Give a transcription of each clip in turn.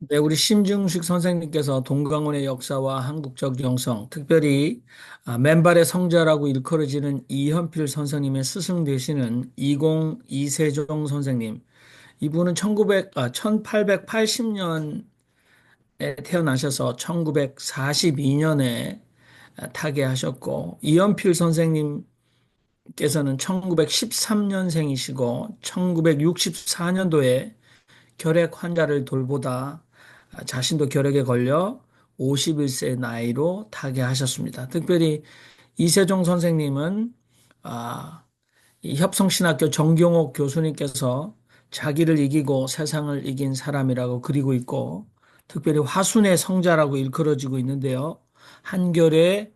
네, 우리 심중식 선생님께서 동강원의 역사와 한국적 영성, 특별히 맨발의 성자라고 일컬어지는 이현필 선생님의 스승 되시는 이공 이세종 선생님. 이분은 1880년에 태어나셔서 1942년에 타계하셨고, 이현필 선생님께서는 1913년생이시고, 1964년도에 결핵 환자를 돌보다 자신도 결핵에 걸려 51세 나이로 타계하셨습니다. 특별히 이세종 선생님은 이 협성신학교 정경옥 교수님께서 자기를 이기고 세상을 이긴 사람이라고 그리고 있고, 특별히 화순의 성자라고 일컬어지고 있는데요. 한겨레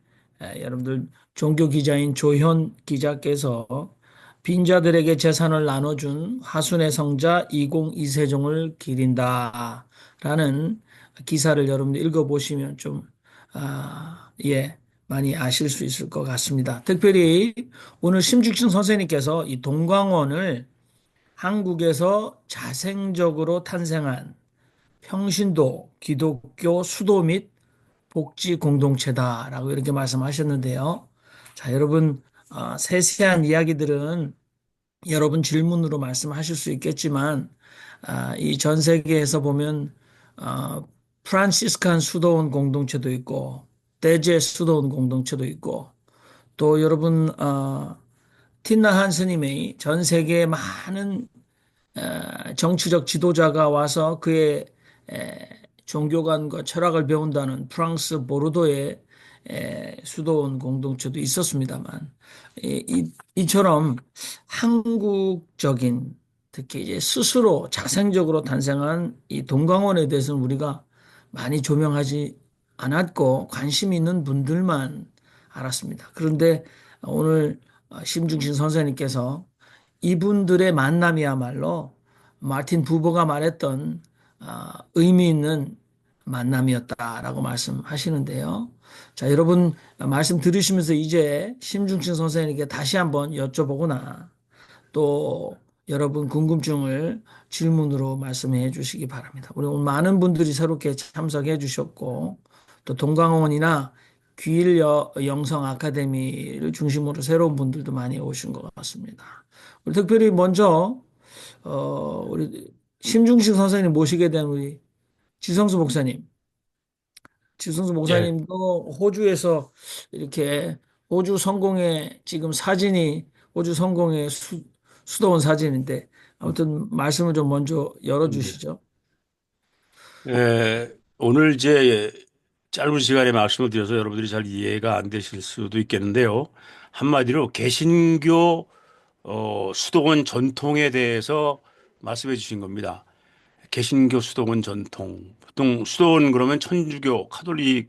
여러분들 종교 기자인 조현 기자께서 빈자들에게 재산을 나눠준 화순의 성자 이공 이세종을 기린다라는 기사를 여러분들 읽어보시면 좀 예, 많이 아실 수 있을 것 같습니다. 특별히 오늘 심죽신 선생님께서 이 동광원을 한국에서 자생적으로 탄생한 평신도 기독교 수도 및 복지 공동체다라고 이렇게 말씀하셨는데요. 자, 여러분, 세세한 이야기들은 여러분 질문으로 말씀하실 수 있겠지만, 이 전 세계에서 보면, 프란시스칸 수도원 공동체도 있고, 대제 수도원 공동체도 있고, 또 여러분, 틴나한 스님의 전 세계의 많은 정치적 지도자가 와서 그의 종교관과 철학을 배운다는 프랑스 보르도의 수도원 공동체도 있었습니다만 이처럼 한국적인 특히 이제 스스로 자생적으로 탄생한 이 동강원에 대해서는 우리가 많이 조명하지 않았고 관심 있는 분들만 알았습니다. 그런데 오늘 심중신 선생님께서 이분들의 만남이야말로 마틴 부버가 말했던 의미 있는 만남이었다라고 말씀하시는데요. 자, 여러분 말씀 들으시면서 이제 심중신 선생님께 다시 한번 여쭤보거나 또 여러분 궁금증을 질문으로 말씀해 주시기 바랍니다. 우리 오늘 많은 분들이 새롭게 참석해 주셨고 또 동강원이나 귀일 영성 아카데미를 중심으로 새로운 분들도 많이 오신 것 같습니다. 우리 특별히 먼저 우리 심중식 선생님 모시게 된 우리 지성수 목사님, 지성수 예, 목사님도 호주에서 이렇게 호주 성공의 지금 사진이 호주 성공의 수도원 사진인데 아무튼 말씀을 좀 먼저 네. 열어주시죠. 오늘 이제 짧은 시간에 말씀을 드려서 여러분들이 잘 이해가 안 되실 수도 있겠는데요. 한마디로 개신교 수도원 전통에 대해서 말씀해 주신 겁니다. 개신교 수도원 전통. 보통 수도원 그러면 천주교, 카톨릭을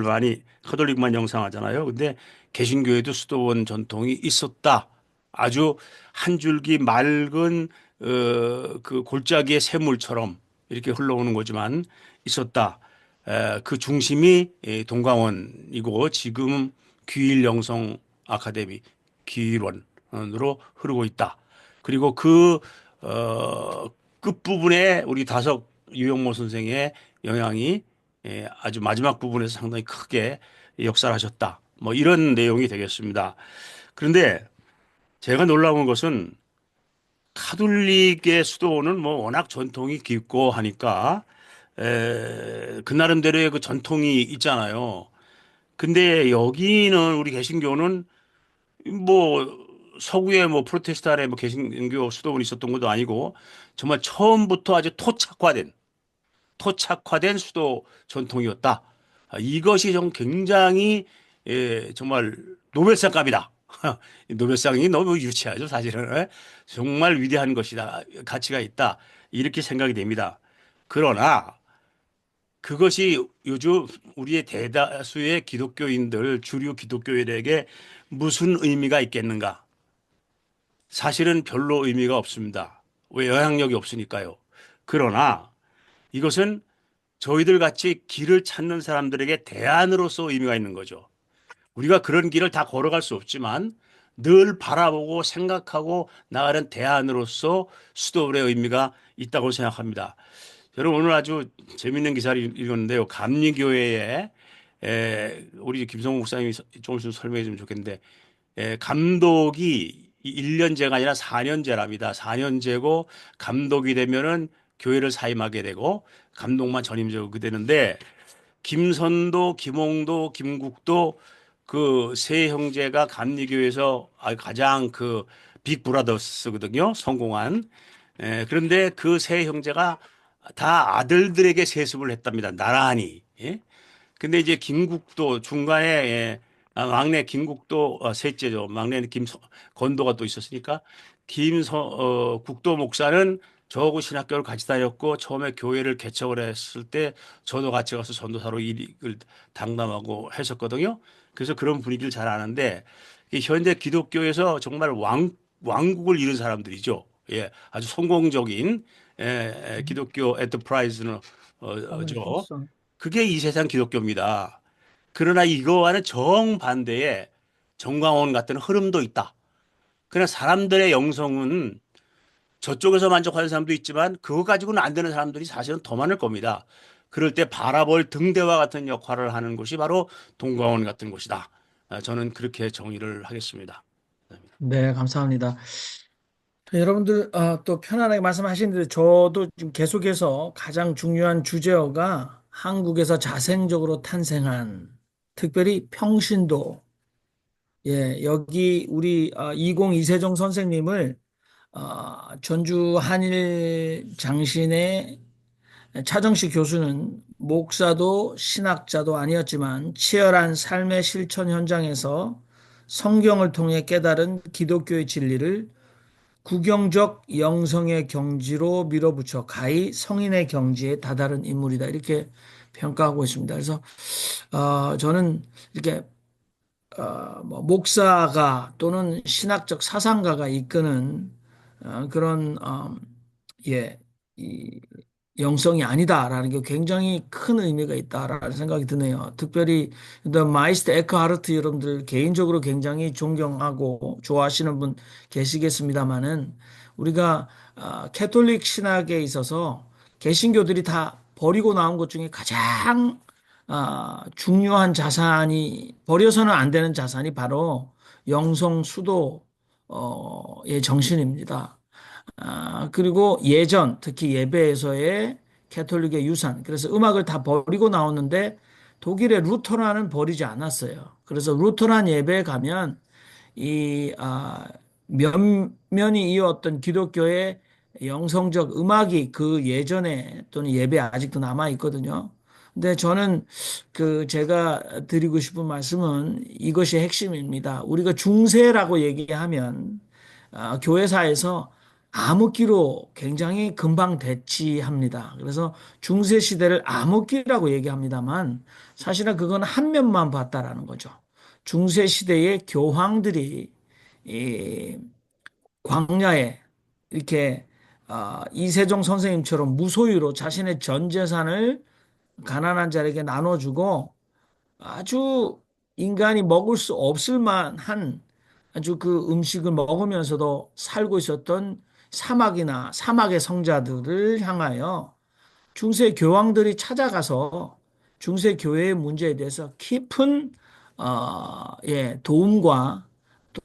많이 카톨릭만 영상하잖아요. 근데 개신교에도 수도원 전통이 있었다. 아주 한 줄기 맑은 그 골짜기의 샘물처럼 이렇게 흘러오는 거지만 있었다. 그 중심이 동강원이고 지금 귀일영성 아카데미 귀일원으로 흐르고 있다. 그리고 그 끝부분에 우리 다석 유영모 선생의 영향이 아주 마지막 부분에서 상당히 크게 역사를 하셨다. 뭐 이런 내용이 되겠습니다. 그런데 제가 놀라운 것은 카톨릭의 수도원은 뭐 워낙 전통이 깊고 하니까 그 나름대로의 그 전통이 있잖아요. 근데 여기는 우리 개신교는 뭐 서구에 뭐 프로테스탄에 뭐 개신교 수도원이 있었던 것도 아니고 정말 처음부터 아주 토착화된 수도 전통이었다. 이것이 좀 굉장히 정말 노벨상감이다. 노벨상이 너무 유치하죠, 사실은. 정말 위대한 것이다. 가치가 있다. 이렇게 생각이 됩니다. 그러나 그것이 요즘 우리의 대다수의 기독교인들, 주류 기독교인에게 무슨 의미가 있겠는가? 사실은 별로 의미가 없습니다. 왜 영향력이 없으니까요. 그러나 이것은 저희들 같이 길을 찾는 사람들에게 대안으로서 의미가 있는 거죠. 우리가 그런 길을 다 걸어갈 수 없지만 늘 바라보고 생각하고 나가는 대안으로서 수도원의 의미가 있다고 생각합니다. 저는 오늘 아주 재밌는 기사를 읽었는데요. 감리교회에 우리 김성호 목사님이 조금 좀 설명해 주면 좋겠는데 감독이 1년제가 아니라 4년제랍니다. 4년제고 감독이 되면은 교회를 사임하게 되고 감독만 전임자고 그 되는데 김선도, 김홍도, 김국도 그 세 형제가 감리교에서 가장 그 빅브라더스거든요. 성공한. 그런데 그 세 형제가 다 아들들에게 세습을 했답니다. 나란히. 예? 근데 이제 김국도 중간에 막내 김국도 셋째죠. 막내는 건도가 또 있었으니까 국도 목사는 저하고 신학교를 같이 다녔고 처음에 교회를 개척을 했을 때 저도 같이 가서 전도사로 일을 담당하고 했었거든요. 그래서 그런 분위기를 잘 아는데 이 현재 기독교에서 정말 왕국을 이룬 사람들이죠. 예, 아주 성공적인 기독교 엔터프라이즈는 저 그렇죠. 그게 이 세상 기독교입니다. 그러나 이거와는 정반대의 정광훈 같은 흐름도 있다. 그러나 사람들의 영성은 저쪽에서 만족하는 사람도 있지만 그거 가지고는 안 되는 사람들이 사실은 더 많을 겁니다. 그럴 때 바라볼 등대와 같은 역할을 하는 곳이 바로 동광원 같은 곳이다. 저는 그렇게 정의를 하겠습니다. 네, 감사합니다. 여러분들 또 편안하게 말씀하시는데 저도 지금 계속해서 가장 중요한 주제어가 한국에서 자생적으로 탄생한 특별히 평신도 여기 우리 20 이세종 선생님을 전주 한일 장신의 차정식 교수는 목사도 신학자도 아니었지만 치열한 삶의 실천 현장에서 성경을 통해 깨달은 기독교의 진리를 구경적 영성의 경지로 밀어붙여 가히 성인의 경지에 다다른 인물이다. 이렇게 평가하고 있습니다. 그래서 저는 이렇게 뭐 목사가 또는 신학적 사상가가 이끄는 그런 예, 이 영성이 아니다라는 게 굉장히 큰 의미가 있다라는 생각이 드네요. 특별히 마이스터 에크하르트 여러분들 개인적으로 굉장히 존경하고 좋아하시는 분 계시겠습니다마는 우리가 캐톨릭 신학에 있어서 개신교들이 다 버리고 나온 것 중에 가장 중요한 자산이 버려서는 안 되는 자산이 바로 영성 수도의 정신입니다. 그리고 예전, 특히 예배에서의 캐톨릭의 유산. 그래서 음악을 다 버리고 나오는데 독일의 루터란은 버리지 않았어요. 그래서 루터란 예배에 가면 면면이 이어왔던 기독교의 영성적 음악이 그 예전에 또는 예배 아직도 남아 있거든요. 근데 저는 제가 드리고 싶은 말씀은 이것이 핵심입니다. 우리가 중세라고 얘기하면 교회사에서 암흑기로 굉장히 금방 대치합니다. 그래서 중세 시대를 암흑기라고 얘기합니다만 사실은 그건 한 면만 봤다라는 거죠. 중세 시대의 교황들이 이 광야에 이렇게 이세종 선생님처럼 무소유로 자신의 전 재산을 가난한 자에게 나눠주고 아주 인간이 먹을 수 없을 만한 아주 그 음식을 먹으면서도 살고 있었던 사막이나 사막의 성자들을 향하여 중세 교황들이 찾아가서 중세 교회의 문제에 대해서 깊은 도움과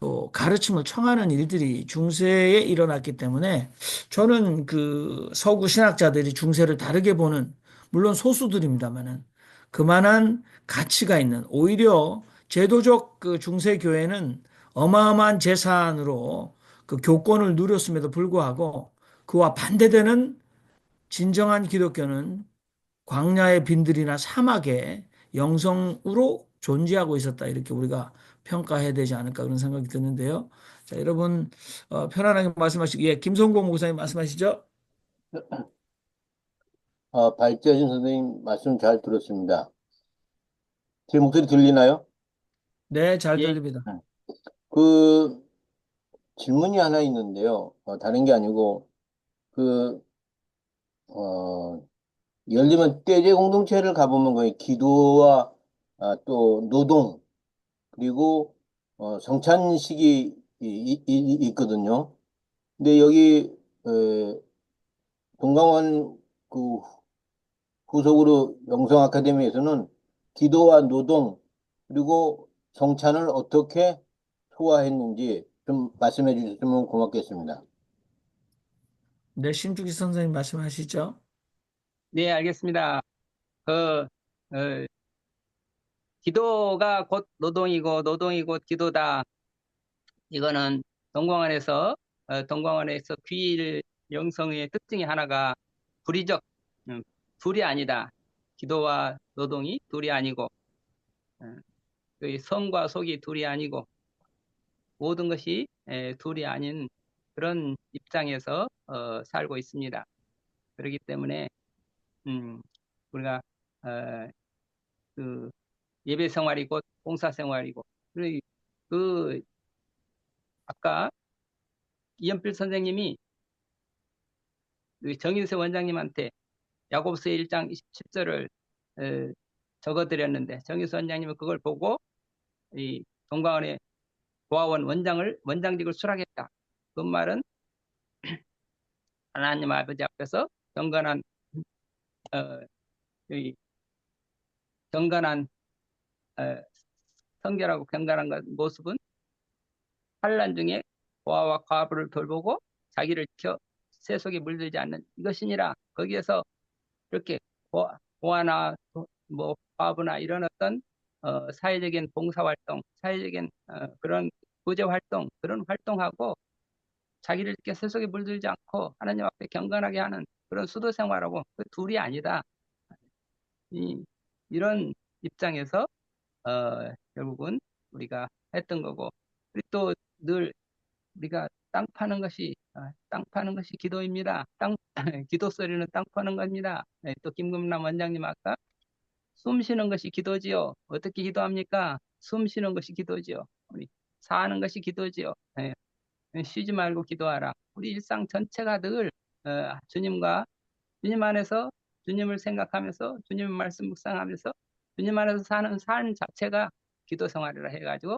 또 가르침을 청하는 일들이 중세에 일어났기 때문에 저는 그 서구 신학자들이 중세를 다르게 보는 물론 소수들입니다만은 그만한 가치가 있는 오히려 제도적 그 중세 교회는 어마어마한 재산으로 그 교권을 누렸음에도 불구하고 그와 반대되는 진정한 기독교는 광야의 빈들이나 사막에 영성으로 존재하고 있었다. 이렇게 우리가 평가해야 되지 않을까 그런 생각이 드는데요. 자, 여러분 편안하게 말씀하시고 김성공 목사님 말씀하시죠. 발제하신 선생님 말씀 잘 들었습니다. 제 목소리 들리나요? 네, 잘 예. 들립니다. 네. 그 질문이 하나 있는데요. 다른 게 아니고 그 어, 예를 들면 떼제 공동체를 가보면 거의 기도와 또 노동 그리고 성찬식이 있거든요. 근데 여기 동강원 그 후속으로 영성 아카데미에서는 기도와 노동 그리고 성찬을 어떻게 소화했는지 좀 말씀해 주셨으면 고맙겠습니다. 네, 신중기 선생님 말씀하시죠. 네, 알겠습니다. 그, 어, 기도가 곧 노동이고, 노동이 곧 기도다. 이거는 동광원에서 귀일 영성의 특징이 하나가 불이적, 둘이 아니다. 기도와 노동이 둘이 아니고, 그 성과 속이 둘이 아니고, 모든 것이 둘이 아닌 그런 입장에서 살고 있습니다. 그렇기 때문에, 우리가, 어, 그 예배 생활이고 봉사 생활이고 그 아까 이연필 선생님이 그 정인세 원장님한테 야고보서 1장 27절을 적어드렸는데 정인세 원장님은 그걸 보고 이 동광원의 고아원 원장직을 수락했다. 그 말은 하나님 아버지 앞에서 경건한 어, 이 경건한 어, 성결하고 경건한 모습은 환난 중에 고아와 과부를 돌보고 자기를 지켜 세속에 물들지 않는 이것이니라. 거기에서 이렇게 고아나 뭐 과부나 이런 어떤 사회적인 봉사활동, 사회적인 그런 구제활동, 그런 활동하고 자기를 지켜 세속에 물들지 않고 하나님 앞에 경건하게 하는 그런 수도 생활하고 그 둘이 아니다. 이런 입장에서 결국은 우리가 했던 거고, 우리 또 늘 우리가 땅 파는 것이 기도입니다. 기도 소리는 땅 파는 겁니다. 네, 또 김금남 원장님 아까 숨 쉬는 것이 기도지요. 어떻게 기도합니까? 숨 쉬는 것이 기도지요. 우리 사는 것이 기도지요. 네, 쉬지 말고 기도하라. 우리 일상 전체가 늘 주님과 주님 안에서 주님을 생각하면서 주님의 말씀 묵상하면서 주님 안에서 사는 삶 자체가 기도 생활이라 해가지고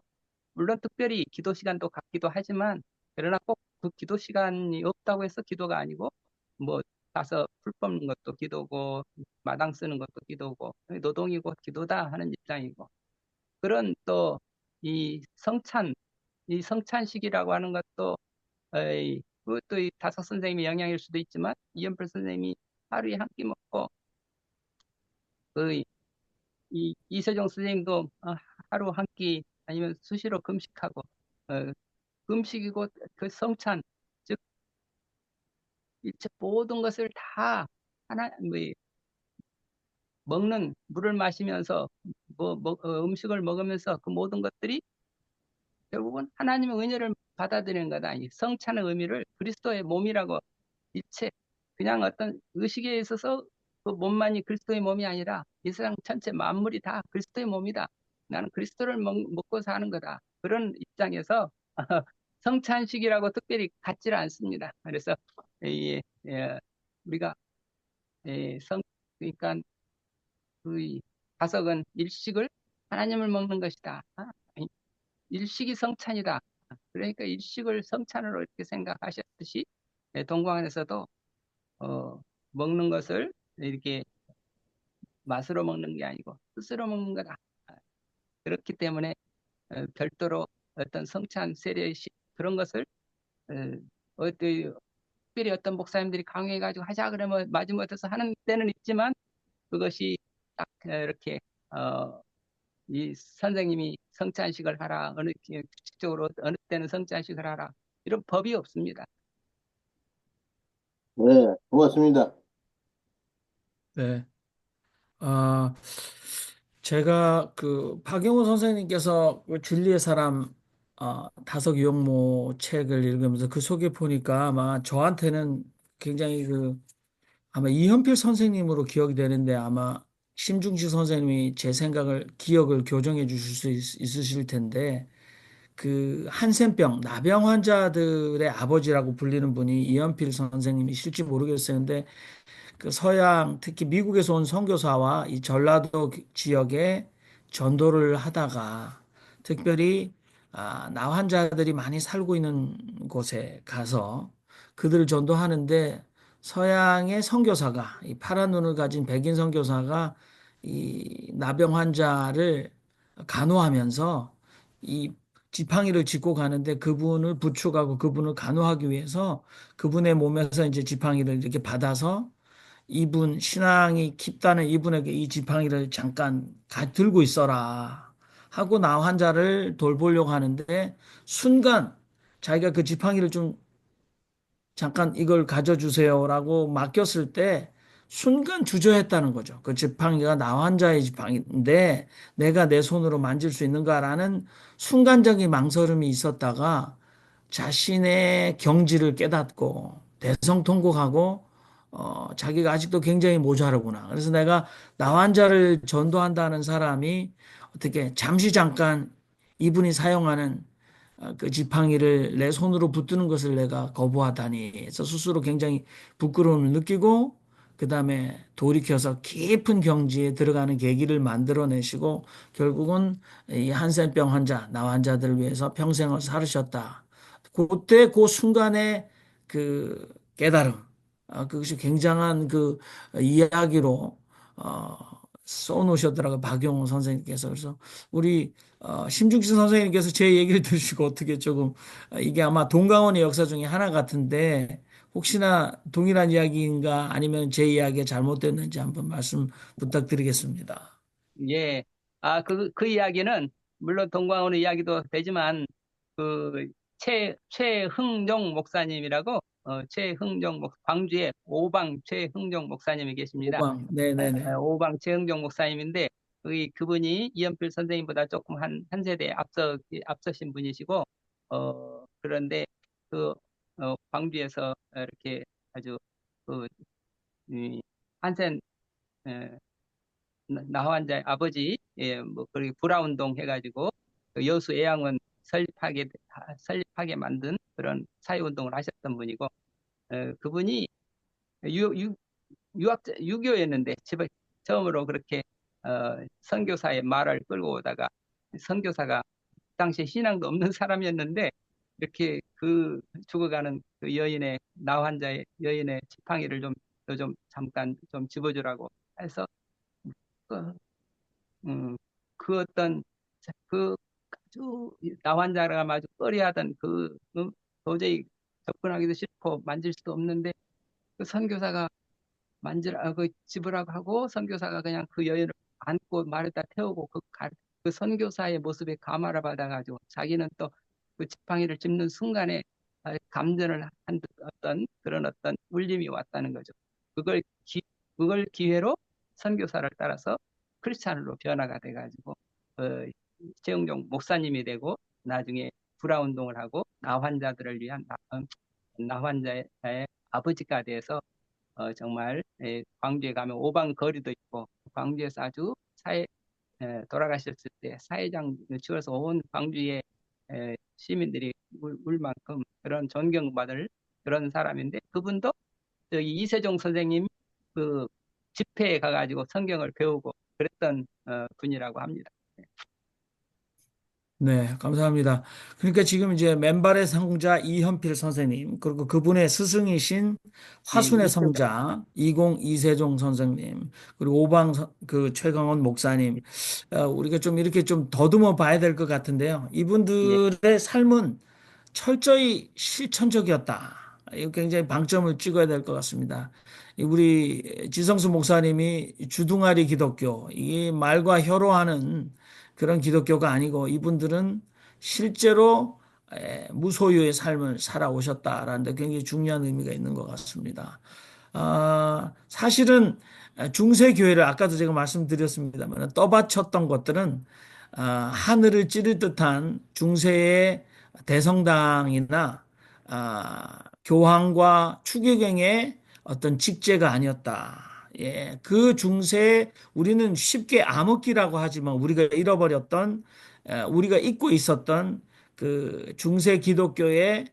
물론 특별히 기도 시간도 갖기도 하지만 그러나 꼭 그 기도 시간이 없다고 해서 기도가 아니고 뭐 가서 풀 뽑는 것도 기도고 마당 쓰는 것도 기도고 노동이 곧 기도다 하는 입장이고 그런 또 이 성찬식이라고 하는 것도 그것도 이 다섯 선생님의 영향일 수도 있지만 이연필 선생님이 하루에 한 끼 먹고 그 이세종 선생님도 하루 한 끼 아니면 수시로 금식하고 금식이고 그 성찬 즉 일체 모든 것을 다 하나 뭐 먹는 물을 마시면서 음식을 먹으면서 그 모든 것들이 결국은 하나님의 은혜를 받아들이는 거다. 이 성찬의 의미를 그리스도의 몸이라고 일체 그냥 어떤 의식에 있어서 그 몸만이 그리스도의 몸이 아니라 이 세상 전체 만물이 다 그리스도의 몸이다. 나는 그리스도를 먹고 사는 거다. 그런 입장에서 성찬식이라고 특별히 갖지를 않습니다. 그래서 우리가 그러니까 그 다석은 일식을 하나님을 먹는 것이다. 일식이 성찬이다. 그러니까 일식을 성찬으로 이렇게 생각하셨듯이 동광안에서도 먹는 것을 이렇게 맛으로 먹는 게 아니고 스스로 먹는 거다. 그렇기 때문에 별도로 어떤 성찬 세례식 그런 것을 특별히 어떤 목사님들이 강요해가지고 하자 그러면 마지못해서 하는 때는 있지만 그것이 딱 이렇게 이 선생님이 성찬식을 하라 어느 규칙적으로 어느 때는 성찬식을 하라 이런 법이 없습니다. 네, 고맙습니다. 네. 아, 제가 그 박영호 선생님께서 그 진리의 사람 다섯 유형모 책을 읽으면서 그 속에 보니까 아마 저한테는 굉장히 그 아마 이현필 선생님으로 기억이 되는데 아마 심중시 선생님이 제 생각을 기억을 교정해 주실 수 있으실 텐데 그 한센병 나병 환자들의 아버지라고 불리는 분이 이현필 선생님이실지 모르겠어요. 근데 그 서양 특히 미국에서 온 선교사와 이 전라도 지역에 전도를 하다가 특별히 나 환자들이 많이 살고 있는 곳에 가서 그들을 전도하는데 서양의 선교사가 이 파란 눈을 가진 백인 선교사가 이 나병 환자를 간호하면서 이 지팡이를 짚고 가는데 그분을 부축하고 그분을 간호하기 위해서 그분의 몸에서 이제 지팡이를 이렇게 받아서 이분 신앙이 깊다는 이분에게 이 지팡이를 잠깐 들고 있어라 하고 나 환자를 돌보려고 하는데 순간 자기가 그 지팡이를 좀 잠깐 이걸 가져주세요라고 맡겼을 때 순간 주저했다는 거죠. 그 지팡이가 나 환자의 지팡이인데 내가 내 손으로 만질 수 있는가라는 순간적인 망설임이 있었다가 자신의 경지를 깨닫고 대성통곡하고 자기가 아직도 굉장히 모자르구나. 그래서 내가 나 환자를 전도한다는 사람이 어떻게 잠시 잠깐 이분이 사용하는 그 지팡이를 내 손으로 붙드는 것을 내가 거부하다니 해서 스스로 굉장히 부끄러움을 느끼고 그 다음에 돌이켜서 깊은 경지에 들어가는 계기를 만들어내시고 결국은 이 한센병 환자, 나 환자들을 위해서 평생을 살으셨다. 그때 그 순간에 그 깨달음, 그것이 굉장한 그 이야기로 어, 써놓으셨더라고요. 박용호 선생님께서. 그래서 우리 심중진 선생님께서 제 얘기를 들으시고 어떻게 조금 이게 아마 동강원의 역사 중에 하나 같은데 혹시나 동일한 이야기인가 아니면 제 이야기가 잘못됐는지 한번 말씀 부탁드리겠습니다. 예. 그 이야기는 물론 동광훈의 이야기도 되지만 그 최흥종 목사님이라고 최흥종 광주에 오방 최흥종 목사님이 계십니다. 오방, 네네네. 오방 최흥종 목사님인데 그분이 이연필 선생님보다 조금 한 세대 앞서신 분이시고 그런데 그 광주에서 이렇게 아주 그 이, 한센 나환자의 아버지, 예, 뭐, 그리고 불화운동 해가지고, 그 여수 애양원 설립하게 만든 그런 사회운동을 하셨던 분이고, 그분이 유교였는데, 집에 처음으로 그렇게, 선교사의 말을 끌고 오다가, 선교사가 당시에 신앙도 없는 사람이었는데, 이렇게 그 죽어가는 그 나환자의 여인의 지팡이를 좀 잠깐 좀 집어주라고 해서, 그 그 어떤 그 아주 나환자가 아주 꺼려하던 도저히 접근하기도 싫고 만질 수도 없는데 그 선교사가 그 집으라고 하고 선교사가 그냥 그 여인을 안고 말에다 태우고 그 선교사의 모습에 감화를 받아가지고 자기는 또 그 지팡이를 짚는 순간에 감전을 한 어떤 그런 어떤 울림이 왔다는 거죠. 그걸 그걸 기회로 선교사를 따라서 크리스찬으로 변화가 돼가지고 최영종 목사님이 되고 나중에 불화 운동을 하고 나 환자들을 위한 나 환자의 아버지가 돼서 정말 광주에 가면 오방 거리도 있고 광주에서 아주 돌아가셨을 때 사회장 치러서 온 광주의 시민들이 울 만큼 그런 존경받을 그런 사람인데 그분도 저기 이세종 선생님 그 집회에 가가지고 성경을 배우고 그랬던 분이라고 합니다. 네, 감사합니다. 그러니까 지금 이제 맨발의 성자 이현필 선생님, 그리고 그분의 스승이신 예, 화순의 성자 이세종 선생님, 그리고 그 최강원 목사님, 우리가 좀 이렇게 좀 더듬어 봐야 될 것 같은데요. 예, 이분들의 삶은 철저히 실천적이었다. 이거 굉장히 방점을 찍어야 될 것 같습니다. 우리 지성수 목사님이 주둥아리 기독교, 이 말과 혀로 하는 그런 기독교가 아니고 이분들은 실제로 무소유의 삶을 살아오셨다라는 데 굉장히 중요한 의미가 있는 것 같습니다. 사실은 중세 교회를 아까도 제가 말씀드렸습니다만 떠받쳤던 것들은 하늘을 찌를 듯한 중세의 대성당이나 교황과 추기경의 어떤 직제가 아니었다. 예, 그 중세 우리는 쉽게 암흑기라고 하지만 우리가 잃어버렸던 우리가 잊고 있었던 그 중세 기독교의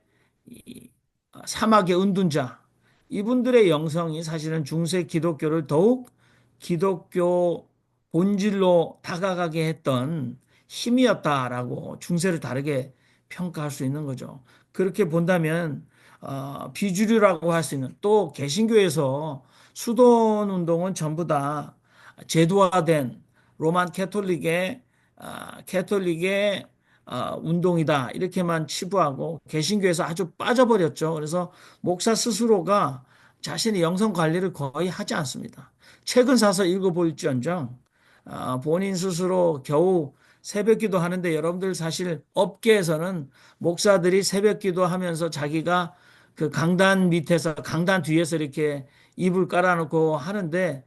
사막의 은둔자 이분들의 영성이 사실은 중세 기독교를 더욱 기독교 본질로 다가가게 했던 힘이었다라고 중세를 다르게 평가할 수 있는 거죠. 그렇게 본다면 비주류라고 할 수 있는 또 개신교에서 수돈 운동은 전부 다 제도화된 로만 캐톨릭의 운동이다 이렇게만 치부하고 개신교에서 아주 빠져버렸죠. 그래서 목사 스스로가 자신의 영성 관리를 거의 하지 않습니다. 책은 사서 읽어볼지언정 본인 스스로 겨우 새벽기도 하는데 여러분들 사실 업계에서는 목사들이 새벽기도 하면서 자기가 그 강단 밑에서 강단 뒤에서 이렇게 이불 깔아놓고 하는데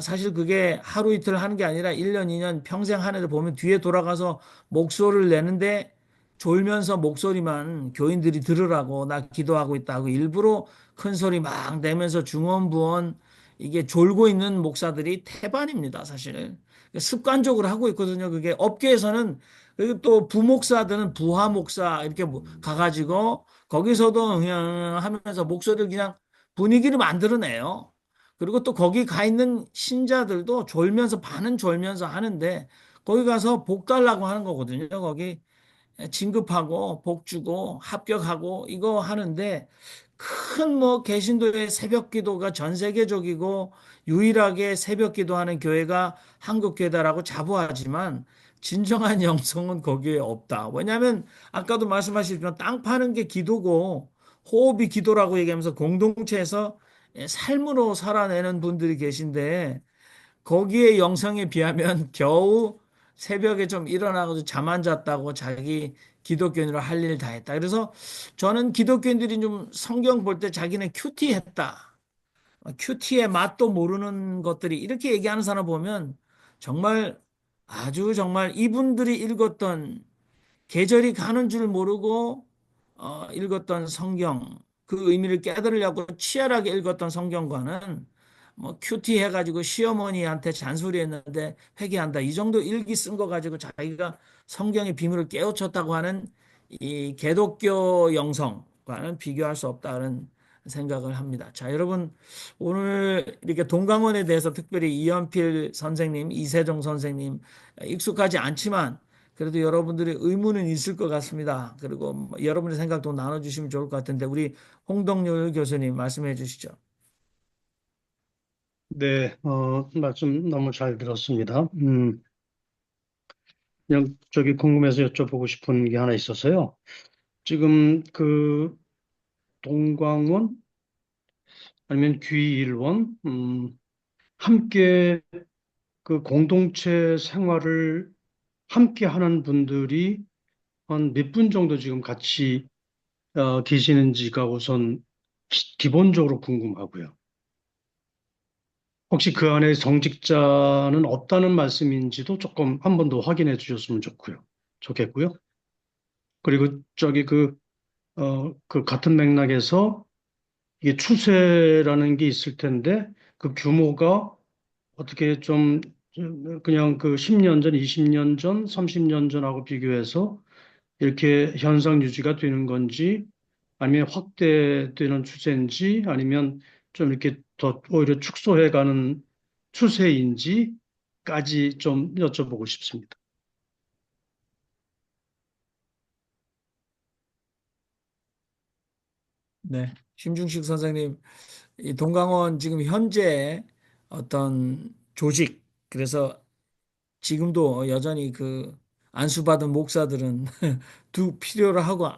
사실 그게 하루 이틀 하는 게 아니라 1년, 2년 평생 하는데 보면 뒤에 돌아가서 목소리를 내는데 졸면서 목소리만 교인들이 들으라고 나 기도하고 있다고 일부러 큰 소리 막 내면서 중언부언 이게 졸고 있는 목사들이 태반입니다, 사실. 습관적으로 하고 있거든요. 그게 업계에서는 그리고 또 부목사들은 부하 목사 이렇게 가가지고 거기서도 그냥 하면서 목소리를 그냥 분위기를 만들어내요. 그리고 또 거기 가 있는 신자들도 졸면서 반은 졸면서 하는데 거기 가서 복 달라고 하는 거거든요. 거기 진급하고 복 주고 합격하고 이거 하는데 큰 뭐 개신도의 새벽 기도가 전 세계적이고 유일하게 새벽 기도하는 교회가 한국 교회다라고 자부하지만 진정한 영성은 거기에 없다. 왜냐하면 아까도 말씀하셨지만 땅 파는 게 기도고 호흡이 기도라고 얘기하면서 공동체에서 삶으로 살아내는 분들이 계신데 거기에 영성에 비하면 겨우 새벽에 좀 일어나고 잠 안 잤다고 자기 기독교인으로 할 일 다 했다. 그래서 저는 기독교인들이 좀 성경 볼 때 자기는 큐티했다. 큐티의 맛도 모르는 것들이 이렇게 얘기하는 사람 보면 정말 아주 정말 이분들이 읽었던 계절이 가는 줄 모르고 읽었던 성경 그 의미를 깨달으려고 치열하게 읽었던 성경과는 뭐 큐티 해가지고 시어머니한테 잔소리했는데 회개한다 이 정도 일기 쓴 거 가지고 자기가 성경의 비밀을 깨우쳤다고 하는 이 개독교 영성과는 비교할 수 없다는 생각을 합니다. 자, 여러분 오늘 이렇게 동강원에 대해서 특별히 이연필 선생님, 이세종 선생님 익숙하지 않지만 그래도 여러분들의 의문은 있을 것 같습니다. 그리고 여러분의 생각도 나눠주시면 좋을 것 같은데 우리 홍덕률 교수님 말씀해 주시죠. 네, 말씀 너무 잘 들었습니다. 그냥 저기 궁금해서 여쭤보고 싶은 게 하나 있어서요. 지금 그 동광원 아니면 귀일원, 함께 그 공동체 생활을 함께 하는 분들이 한 몇 분 정도 지금 같이 계시는지가 우선 기본적으로 궁금하고요. 혹시 그 안에 정직자는 없다는 말씀인지도 조금 한 번 더 확인해 주셨으면 좋겠고요. 그리고 저기 그 같은 맥락에서 이게 추세라는 게 있을 텐데 그 규모가 어떻게 좀 그냥 그 10년 전, 20년 전, 30년 전하고 비교해서 이렇게 현상 유지가 되는 건지 아니면 확대되는 추세인지 아니면 좀 이렇게 더 오히려 축소해 가는 추세인지까지 좀 여쭤보고 싶습니다. 네. 심중식 선생님, 이 동강원 지금 현재 어떤 조직, 그래서 지금도 여전히 그 안수받은 목사들은 필요로 하고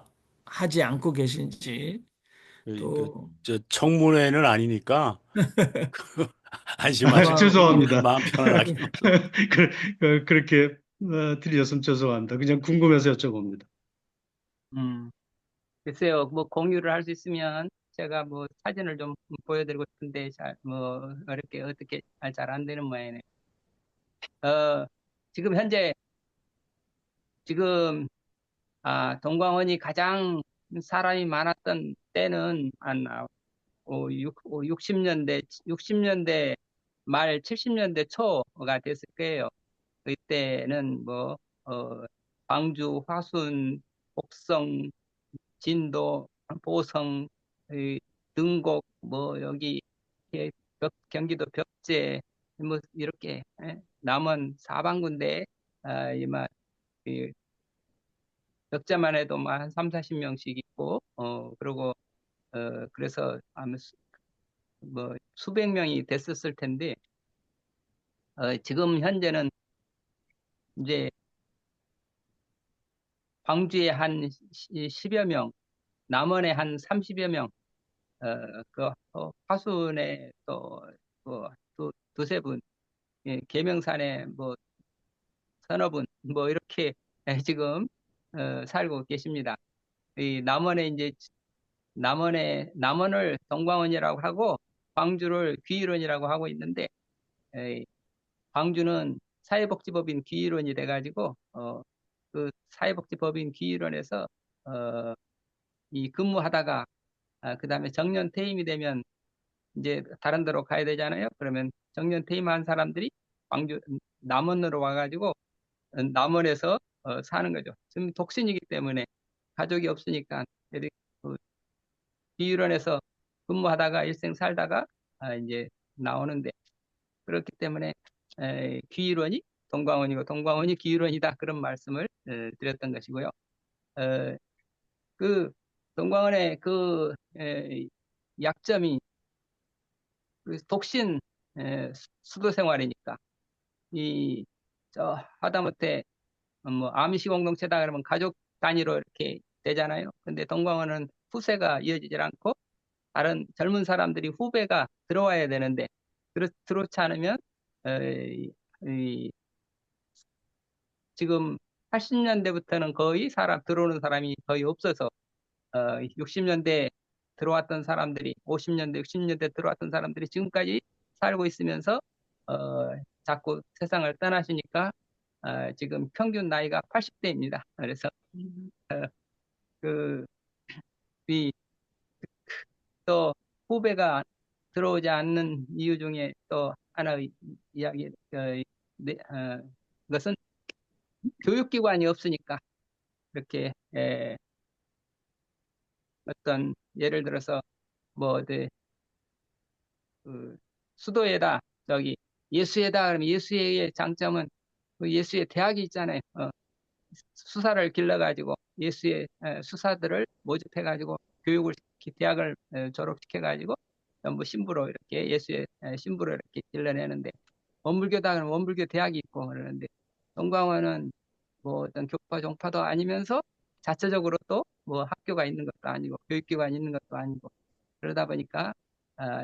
하지 않고 계신지 또 저 청문회는 아니니까 아, 안심하시고 죄송합니다. 마음 편안하게. 그렇게 드렸으면 죄송합니다. 그냥 궁금해서 여쭤봅니다. 음, 글쎄요, 뭐 공유를 할 수 있으면 제가 뭐 사진을 좀 보여드리고 싶은데 잘, 뭐 어렵게 어떻게 잘 안 되는 모양이네. 어, 지금 현재 지금 동광원이 가장 사람이 많았던 때는 한 60년대 말 70년대 초가 됐을 거예요. 그때는 뭐 광주, 화순, 곡성, 진도, 보성, 이 등곡, 뭐 여기 경기도 벽제, 뭐 이렇게 남원 사방군데 이마 벽제만 해도 뭐한 3, 40명씩 있고 그리고 그래서 아마 뭐 수백 명이 됐었을 텐데, 지금 현재는 이제 광주에 한 10여 명, 남원에 한 30여 명, 화순에 또, 두세 분, 예, 계명산에 뭐 서너 분, 뭐 이렇게 지금 살고 계십니다. 이 남원을 동광원이라고 하고 광주를 귀일원이라고 하고 있는데, 에, 광주는 사회복지법인 귀일원이 돼가지고 그 사회복지법인 귀일원에서 어, 이 근무하다가 그다음에 정년 퇴임이 되면 이제 다른 데로 가야 되잖아요. 그러면 정년 퇴임한 사람들이 광주 남원으로 와가지고 남원에서 사는 거죠. 지금 독신이기 때문에 가족이 없으니까 그 비유론에서 근무하다가 일생 살다가 이제 나오는데, 그렇기 때문에 귀일원이 동광원이고 동광원이 귀일원이다, 그런 말씀을 드렸던 것이고요. 어, 그 동광원의 약점이 그 독신 수도 생활이니까, 이 저 하다못해 뭐 아미시 공동체다 그러면 가족 단위로 이렇게 되잖아요. 근데 동광원은 후세가 이어지질 않고 다른 젊은 사람들이 후배가 들어와야 되는데, 그렇지 않으면 어, 이 지금 80년대부터는 거의 들어오는 사람이 거의 없어서 60년대 들어왔던 사람들이, 50년대, 60년대 들어왔던 사람들이 지금까지 살고 있으면서 자꾸 세상을 떠나시니까 지금 평균 나이가 80대입니다. 그래서 어, 그, 이, 또 후배가 들어오지 않는 이유 중에 또 하나의 이야기, 것은 교육기관이 없으니까, 이렇게 어떤 예를 들어서 뭐 어디 그 수도에다 저기 예수에다 그러면 예수의 장점은 그 예수의 대학이 있잖아요. 수사를 길러가지고 예수의 수사들을 모집해가지고 교육을 대학을 졸업시켜가지고 전부 신부로 이렇게 예수의 신부로 이렇게 길러내는데, 원불교다 그러면 원불교 대학이 있고 그러는데, 동광원은 뭐 어떤 교파 종파도 아니면서 자체적으로 또 뭐 학교가 있는 것도 아니고 교육기관이 있는 것도 아니고, 그러다 보니까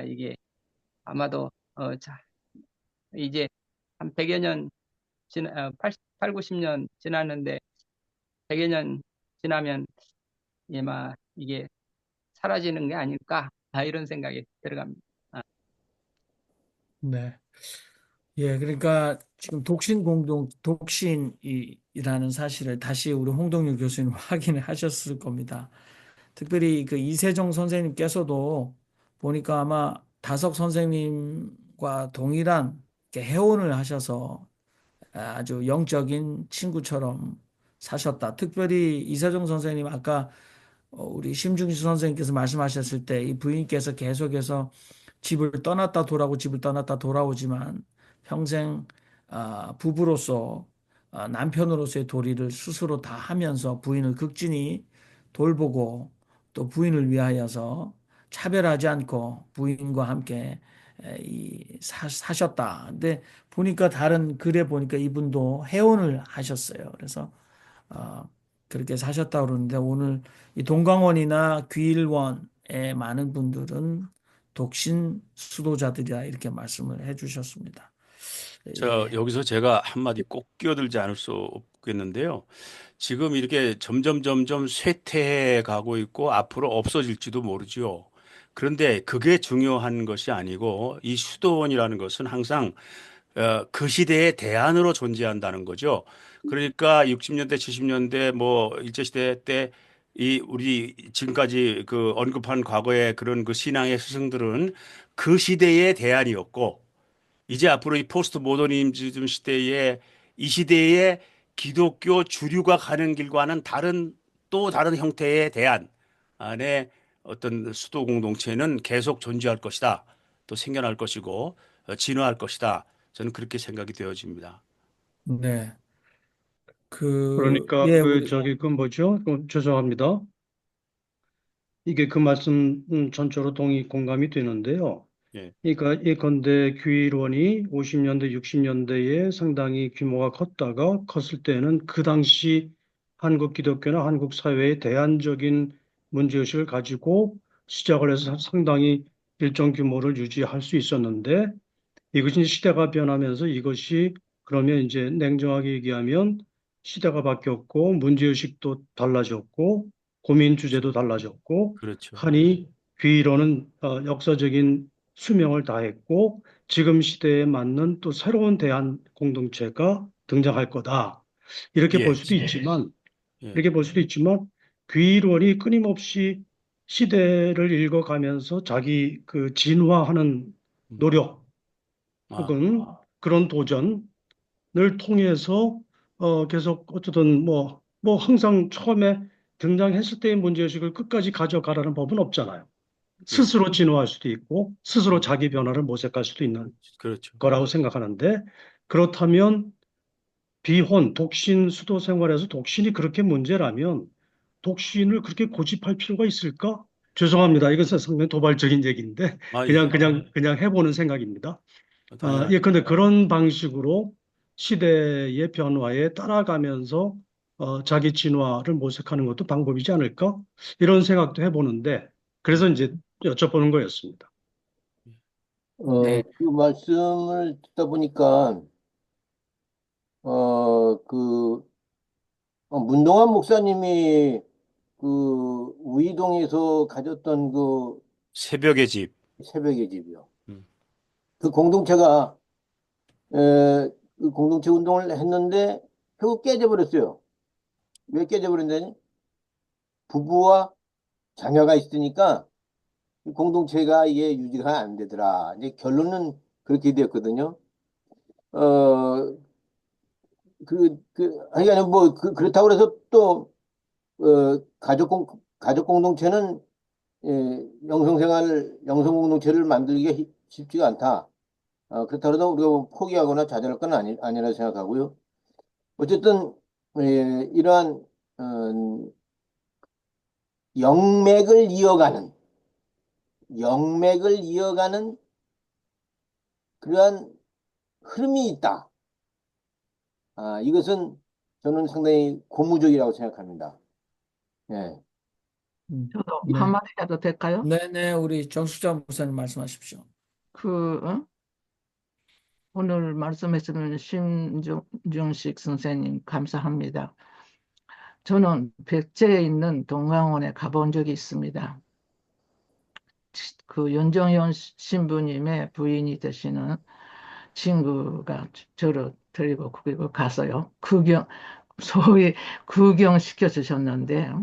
이게 아마도 이제 한 100여 년 8, 90년 지났는데 100여 년 지나면 아마 이게 사라지는 게 아닐까, 이런 생각이 들어갑니다. 네. 예, 그러니까 지금 독신이라는 사실을 다시 우리 홍동률 교수님 확인을 하셨을 겁니다. 특별히 그 이세종 선생님께서도 보니까 아마 다석 선생님과 동일한 이렇게 해원을 하셔서 아주 영적인 친구처럼 사셨다. 특별히 이세종 선생님 아까 우리 심중수 선생님께서 말씀하셨을 때 이 부인께서 계속해서 집을 떠났다 돌아오고 집을 떠났다 돌아오지만 평생 부부로서 남편으로서의 도리를 스스로 다 하면서 부인을 극진히 돌보고 또 부인을 위하여서 차별하지 않고 부인과 함께 사셨다. 근데 보니까 다른 글에 보니까 이분도 해원을 하셨어요. 그래서 어, 그렇게 사셨다고 그러는데 오늘 이 동광원이나 귀일원의 많은 분들은 독신 수도자들이라 이렇게 말씀을 해주셨습니다. 예. 여기서 제가 한마디 꼭 끼어들지 않을 수 없겠는데요. 지금 이렇게 점점 쇠퇴해 가고 있고 앞으로 없어질지도 모르죠. 그런데 그게 중요한 것이 아니고 이 수도원이라는 것은 항상 그 시대의 대안으로 존재한다는 거죠. 그러니까 60년대, 70년대 뭐 일제시대 때 이 우리 지금까지 그 언급한 과거의 그런 그 신앙의 스승들은 그 시대의 대안이었고, 이제 앞으로 이 포스트 모더니즘 시대에 이 시대에 기독교 주류가 가는 길과는 또 다른 형태의 대안 안에 어떤 수도 공동체는 계속 존재할 것이다. 또 생겨날 것이고 진화할 것이다. 저는 그렇게 생각이 되어집니다. 네. 그러니까 예, 그 우리, 저기 그 뭐죠? 죄송합니다. 이게 그 말씀 전적으로 공감이 되는데요. 예, 그러니까 예컨대 규율원이 50년대, 60년대에 상당히 규모가 컸다가 컸을 때는 그 당시 한국 기독교나 한국 사회의 대안적인 문제의식을 가지고 시작을 해서 상당히 일정 규모를 유지할 수 있었는데 이것이 시대가 변하면서 이것이 그러면 이제 냉정하게 얘기하면 시대가 바뀌었고 문제의식도 달라졌고 고민 주제도 달라졌고 그렇죠. 하니 귀의론은 역사적인 수명을 다했고 지금 시대에 맞는 또 새로운 대한 공동체가 등장할 거다. 이렇게 볼 예, 수도 있지만 예, 이렇게 볼 수도 있지만 귀의론이 끊임없이 시대를 읽어가면서 자기 그 진화하는 음, 노력 아, 혹은 그런 도전을 통해서 계속 어쨌든 뭐 항상 처음에 등장했을 때의 문제의식을 끝까지 가져가라는 법은 없잖아요. 예, 스스로 진화할 수도 있고 스스로 음, 자기 변화를 모색할 수도 있는 그렇죠. 거라고 생각하는데 그렇다면 비혼, 독신, 수도 생활에서 독신이 그렇게 문제라면 독신을 그렇게 고집할 필요가 있을까? 죄송합니다. 이것은 상당히 도발적인 얘기인데 아, 예, 그냥 해보는 생각입니다. 당연하죠. 예컨대 그런 방식으로 시대의 변화에 따라가면서 자기 진화를 모색하는 것도 방법이지 않을까? 이런 생각도 해보는데, 그래서 이제 여쭤보는 거였습니다. 네. 그 말씀을 듣다 보니까, 그, 문동환 목사님이 그 우이동에서 가졌던 그 새벽의 집. 새벽의 집이요. 음, 그 공동체가, 그 공동체 운동을 했는데 결국 깨져버렸어요. 왜 깨져버렸냐니? 부부와 자녀가 있으니까 이 공동체가 이게 유지가 안 되더라. 이제 결론은 그렇게 되었거든요. 어, 아니, 뭐, 그렇다고 해서 또, 가족 공동체는, 영성 공동체를 만들기가 쉽지가 않다. 그렇다고 해서 우리가 뭐 포기하거나 좌절할 건 아니라 생각하고요. 어쨌든, 이러한, 어, 영맥을 이어가는, 영맥을 이어가는 그러한 흐름이 있다. 이것은 저는 상당히 고무적이라고 생각합니다. 예. 저도 네. 한마디 해도 될까요? 네네, 우리 정수자 목사님 말씀하십시오. 어? 오늘 말씀해주는 심중식 선생님 감사합니다. 저는 백제에 있는 동강원에 가본 적이 있습니다. 그 연정현 신부님의 부인이 되시는 친구가 저를 데리고 그리고 가서요. 소위 구경시켜 주셨는데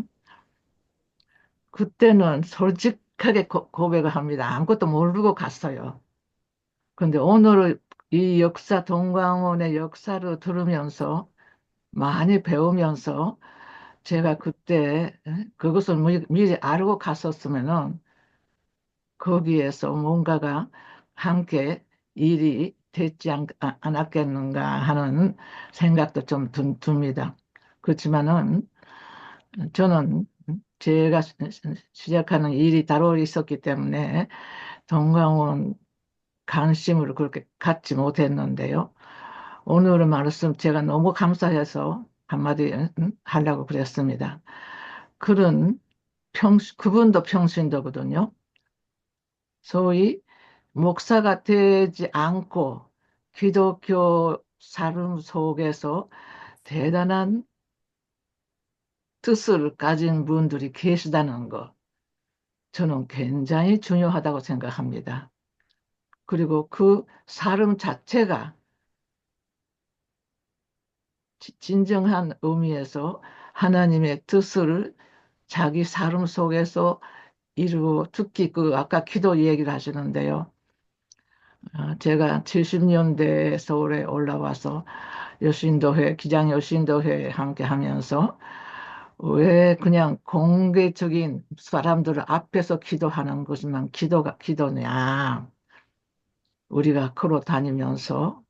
그때는 솔직하게 고백을 합니다. 아무것도 모르고 갔어요. 근데 오늘 이 동광원의 역사를 들으면서 많이 배우면서 제가 그때 그것을 미리 알고 갔었으면은 거기에서 뭔가가 함께 일이 됐지 않았겠는가 하는 생각도 좀 듭니다. 그렇지만은 저는 제가 시작하는 일이 따로 있었기 때문에 동광원 관심을 그렇게 갖지 못했는데요. 오늘은 말씀 제가 너무 감사해서 한마디 하려고 그랬습니다. 그런 그분도 평신도거든요. 소위 목사가 되지 않고 기독교 삶 속에서 대단한 뜻을 가진 분들이 계시다는 것, 저는 굉장히 중요하다고 생각합니다. 그리고 그 삶 자체가 진정한 의미에서 하나님의 뜻을 자기 삶 속에서 이루고 특히 아까 기도 얘기를 하시는데요. 제가 70년대 서울에 올라와서 기장 여신도회 함께 하면서 왜 그냥 공개적인 사람들 앞에서 기도하는 것만 기도냐. 우리가 걸어 다니면서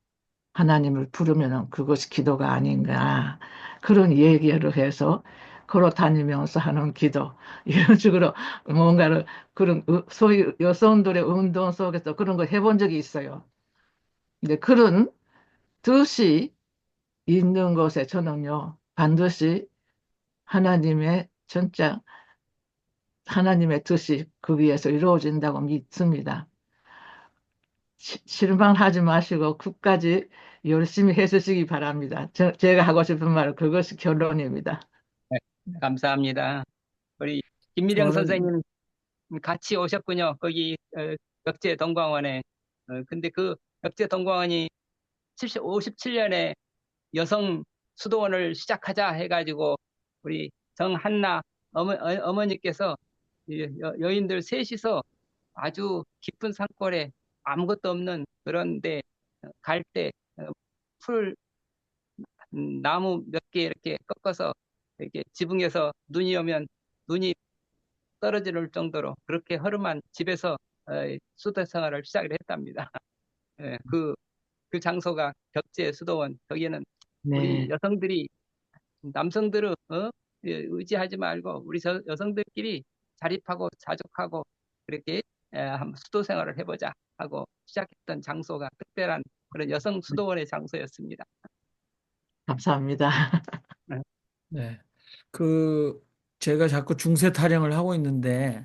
하나님을 부르면 그것이 기도가 아닌가. 그런 얘기를 해서 걸어 다니면서 하는 기도 이런 식으로 뭔가를 그런 소위 여성들의 운동 속에서 그런 걸 해본 적이 있어요. 근데 그런 뜻이 있는 것에 저는요 반드시 하나님의 진짜 하나님의 뜻이 그 위에서 이루어진다고 믿습니다. 실망하지 마시고 끝까지 열심히 해주시기 바랍니다. 제가 하고 싶은 말은 그것이 결론입니다. 네, 감사합니다. 우리 김미령 저는 선생님 같이 오셨군요. 거기 격제동광원에. 근데 그 격제동광원이 57년에 여성 수도원을 시작하자 해가지고 우리 정한나 어머니께서 여인들 셋이서 아주 깊은 산골에 아무것도 없는 그런데 갈 때 풀 나무 몇 개 이렇게 꺾어서 이렇게 지붕에서 눈이 오면 눈이 떨어질 정도로 그렇게 허름한 집에서 수도 생활을 시작을 했답니다. 예, 그 장소가 격제 수도원. 거기에는 우리 네, 여성들이 남성들은 의지하지 말고 우리 여성들끼리 자립하고 자족하고 그렇게 한번 수도 생활을 해보자 하고 시작했던 장소가 특별한 그런 여성 수도원의 장소였습니다. 감사합니다. 네. 네. 그 제가 자꾸 중세 타령을 하고 있는데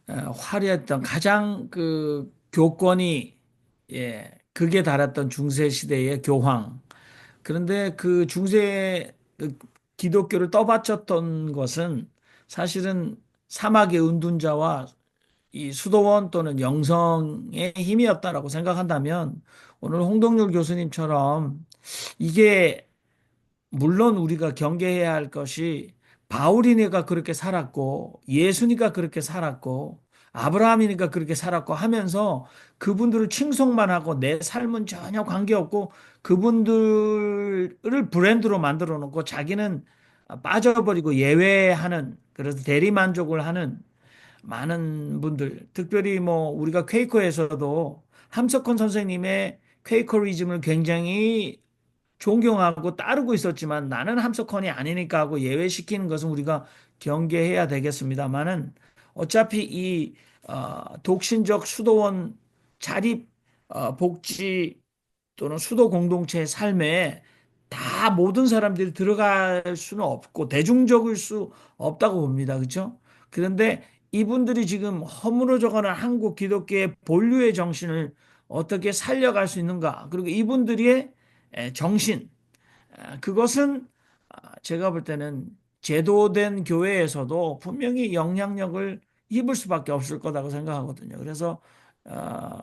화려했던 가장 그 교권이 극에 달했던 중세 시대의 교황. 그런데 그 중세 그 기독교를 떠받쳤던 것은 사실은 사막의 은둔자와 이 수도원 또는 영성의 힘이었다라고 생각한다면 오늘 홍동률 교수님처럼 이게 물론 우리가 경계해야 할 것이 바울이니까 그렇게 살았고 예수니까 그렇게 살았고 아브라함이니까 그렇게 살았고 하면서 그분들을 칭송만 하고 내 삶은 전혀 관계없고 그분들을 브랜드로 만들어 놓고 자기는 빠져버리고 예외하는 그래서 대리만족을 하는 많은 분들 특별히 뭐 우리가 퀘이커에서도 함석헌 선생님의 퀘이커리즘을 굉장히 존경하고 따르고 있었지만 나는 함석헌이 아니니까 하고 예외시키는 것은 우리가 경계해야 되겠습니다만은 어차피 이 독신적 수도원 자립 복지 또는 수도 공동체의 삶에 다 모든 사람들이 들어갈 수는 없고 대중적일 수 없다고 봅니다. 그렇죠? 그런데 이분들이 지금 허물어져가는 한국 기독교의 본류의 정신을 어떻게 살려갈 수 있는가? 그리고 이분들의 정신 그것은 제가 볼 때는 제도된 교회에서도 분명히 영향력을 입을 수밖에 없을 거라고 생각하거든요. 그래서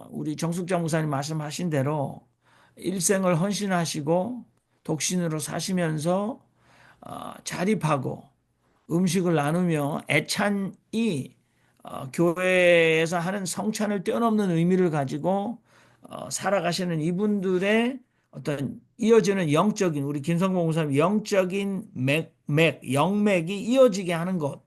우리 정숙장 목사님 말씀하신 대로 일생을 헌신하시고 독신으로 사시면서 자립하고 음식을 나누며 애찬이 교회에서 하는 성찬을 뛰어넘는 의미를 가지고 살아가시는 이분들의 어떤 이어지는 영적인 우리 김성봉 목사님 영적인 영맥이 이어지게 하는 것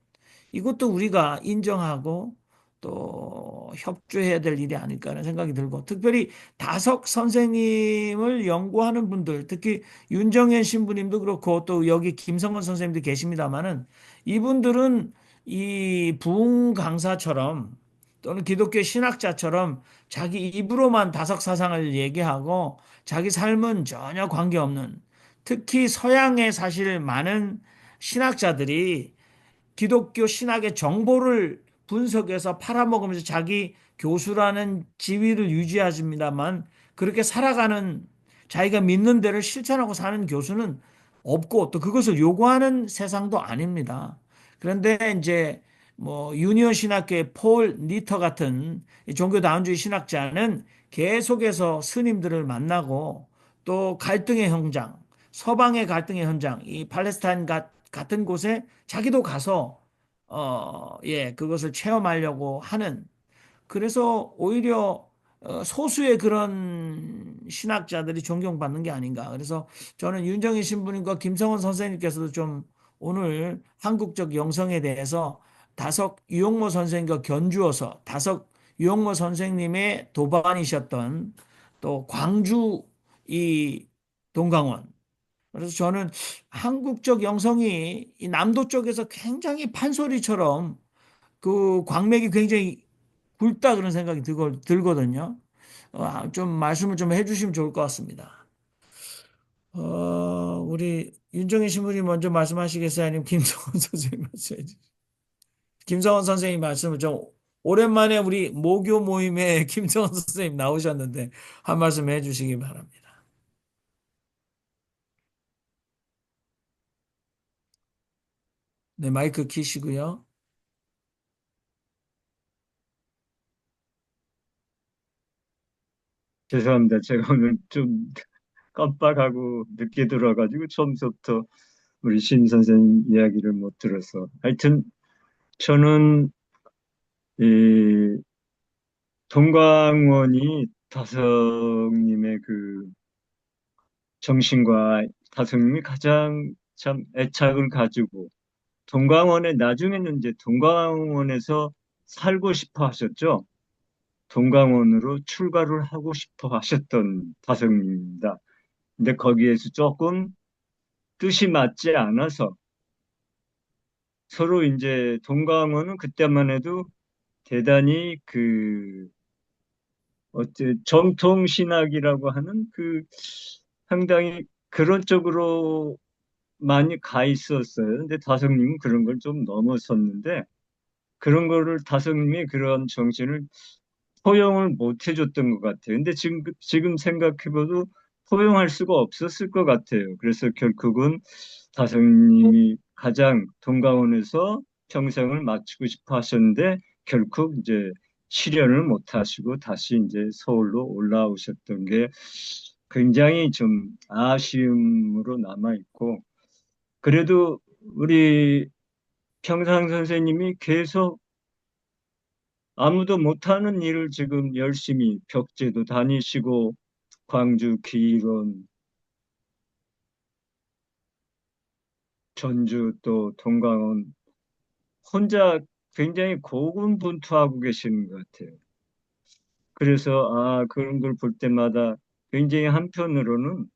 이것도 우리가 인정하고 또 협조해야 될 일이 아닐까 하는 생각이 들고 특별히 다석 선생님을 연구하는 분들 특히 윤정현 신부님도 그렇고 또 여기 김성건 선생님도 계십니다만은 이분들은 이 부흥 강사처럼 또는 기독교 신학자처럼 자기 입으로만 다석 사상을 얘기하고 자기 삶은 전혀 관계없는 특히 서양의 사실 많은 신학자들이 기독교 신학의 정보를 분석해서 팔아먹으면서 자기 교수라는 지위를 유지하십니다만 그렇게 살아가는 자기가 믿는 대로 실천하고 사는 교수는 없고 또 그것을 요구하는 세상도 아닙니다. 그런데 이제 뭐 유니온 신학교의 폴 니터 같은 종교다원주의 신학자는 계속해서 스님들을 만나고 또 갈등의 현장, 서방의 갈등의 현장, 이 팔레스타인 같은 곳에 자기도 가서 그것을 체험하려고 하는 그래서 오히려 소수의 그런 신학자들이 존경받는 게 아닌가. 그래서 저는 윤정희 신부님과 김성원 선생님께서도 좀 오늘 한국적 영성에 대해서 다석 유용모 선생님과 견주어서 다석 유용모 선생님의 도반이셨던 또 광주 이 동강원 그래서 저는 한국적 영성이 이 남도 쪽에서 굉장히 판소리처럼 그 광맥이 굉장히 굵다 그런 생각이 들거든요. 좀 말씀을 좀 해주시면 좋을 것 같습니다. 우리 윤정희 신부님 먼저 말씀하시겠어요? 아니면 김성원 선생님 말씀해 주세요. 김성원 선생님 말씀을 좀 오랜만에 우리 모교 모임에 김성원 선생님 나오셨는데 한 말씀 해주시기 바랍니다. 네, 마이크 키시고요. 죄송합니다. 제가 오늘 좀 깜빡하고 늦게 들어와가지고 처음부터 우리 신 선생님 이야기를 못 들어서. 하여튼 저는 이 동광원이 다성님의 그 정신과 다성님이 가장 참 애착을 가지고 동광원에 나중에는 이제 동광원에서 살고 싶어 하셨죠. 동광원으로 출가를 하고 싶어 하셨던 다성님입니다. 근데 거기에서 조금 뜻이 맞지 않아서 서로 이제 동광원은 그때만 해도 대단히 그 어째 정통 신학이라고 하는 그 상당히 그런 쪽으로 많이 가 있었어요. 근데 다성님은 그런 걸 좀 넘어섰는데 그런 거를 다성님이 그런 정신을 포용을 못 해줬던 것 같아요. 근데 지금 생각해봐도 포용할 수가 없었을 것 같아요. 그래서 결국은 다성님이 가장 동가원에서 평생을 마치고 싶어 하셨는데 결국 이제 실현을 못 하시고 다시 이제 서울로 올라오셨던 게 굉장히 좀 아쉬움으로 남아 있고 그래도 우리 평상 선생님이 계속 아무도 못하는 일을 지금 열심히 벽제도 다니시고 광주 기론 전주 또 동강원 혼자 굉장히 고군분투하고 계시는 것 같아요. 그래서 그런 걸 볼 때마다 굉장히 한편으로는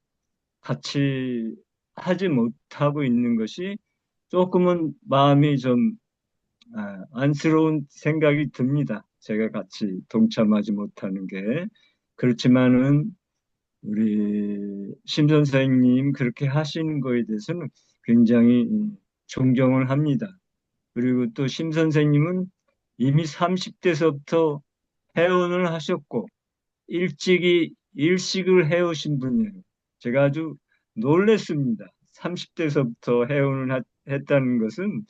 같이 하지 못하고 있는 것이 조금은 마음이 좀 안쓰러운 생각이 듭니다. 제가 같이 동참하지 못하는 게. 그렇지만은 우리 심 선생님 그렇게 하시는 거에 대해서는 굉장히 존경을 합니다. 그리고 또 심 선생님은 이미 30대서부터 해원을 하셨고 일찍이 일식을 해오신 분이에요. 제가 아주 놀랬습니다. 30대서부터 해원을 했다는 것은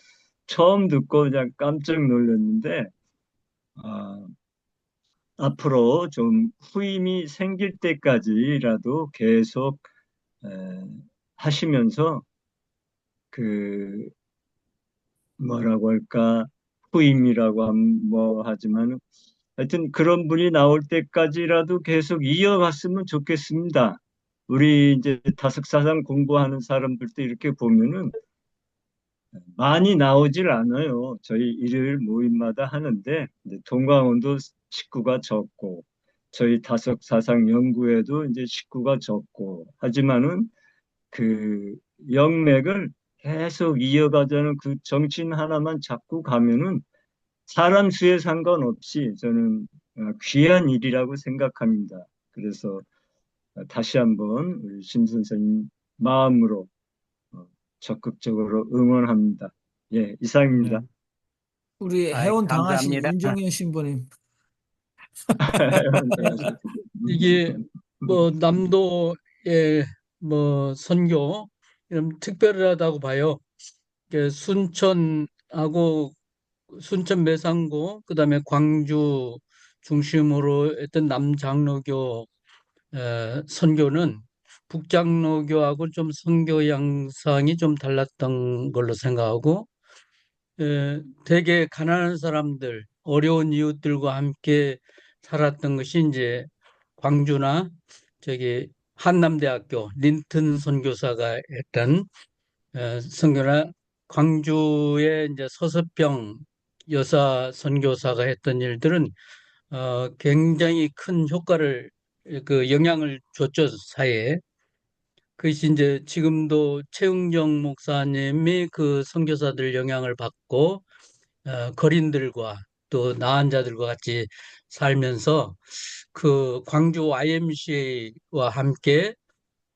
처음 듣고 그냥 깜짝 놀랐는데 아, 앞으로 좀 후임이 생길 때까지라도 계속 에, 하시면서 그 뭐라고 할까 후임이라고 뭐 하지만 하여튼 그런 분이 나올 때까지라도 계속 이어갔으면 좋겠습니다. 우리 이제 다섯사상 공부하는 사람들도 이렇게 보면은 많이 나오질 않아요. 저희 일요일 모임마다 하는데 이제 동광원도 식구가 적고 저희 다섯사상 연구회도 이제 식구가 적고 하지만은 그 영맥을 계속 이어가자는 그 정신 하나만 잡고 가면은 사람 수에 상관없이 저는 귀한 일이라고 생각합니다. 그래서 다시 한번 우리 심 선생님 마음으로 어, 적극적으로 응원합니다. 예, 이상입니다. 네. 우리 아이, 해원 당하신 감사합니다. 윤정현 신부님. 이게 뭐 남도의 뭐 선교 이런 특별하다고 봐요. 순천하고 순천 매상고 그다음에 광주 중심으로 했던 남장로교 선교는 북장로교하고 좀 선교 양상이 좀 달랐던 걸로 생각하고 되게 가난한 사람들, 어려운 이웃들과 함께 살았던 것이 이제 광주나 저기 한남대학교 린튼 선교사가 했던 선교나 광주의 이제 서서병 여사 선교사가 했던 일들은 굉장히 큰 효과를 그 영향을 줬죠 사회에. 그것이 이제 지금도 최응정 목사님이 그 선교사들 영향을 받고 거린들과 또 나은 자들과 같이 살면서 그 광주 YMCA와 함께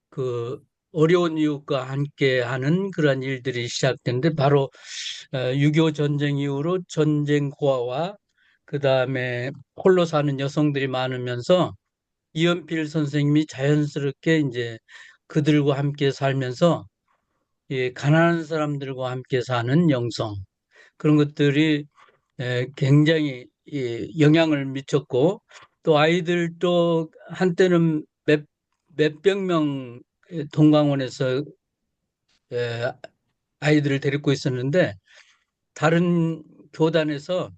그 어려운 이웃과 함께 하는 그런 일들이 시작됐는데 바로 6.25 전쟁 이후로 전쟁 고아와 그다음에 홀로 사는 여성들이 많으면서 이연필 선생님이 자연스럽게 이제 그들과 함께 살면서 가난한 사람들과 함께 사는 영성 그런 것들이 굉장히 영향을 미쳤고 또 아이들도 한때는 몇백 명 동강원에서 에, 아이들을 데리고 있었는데 다른 교단에서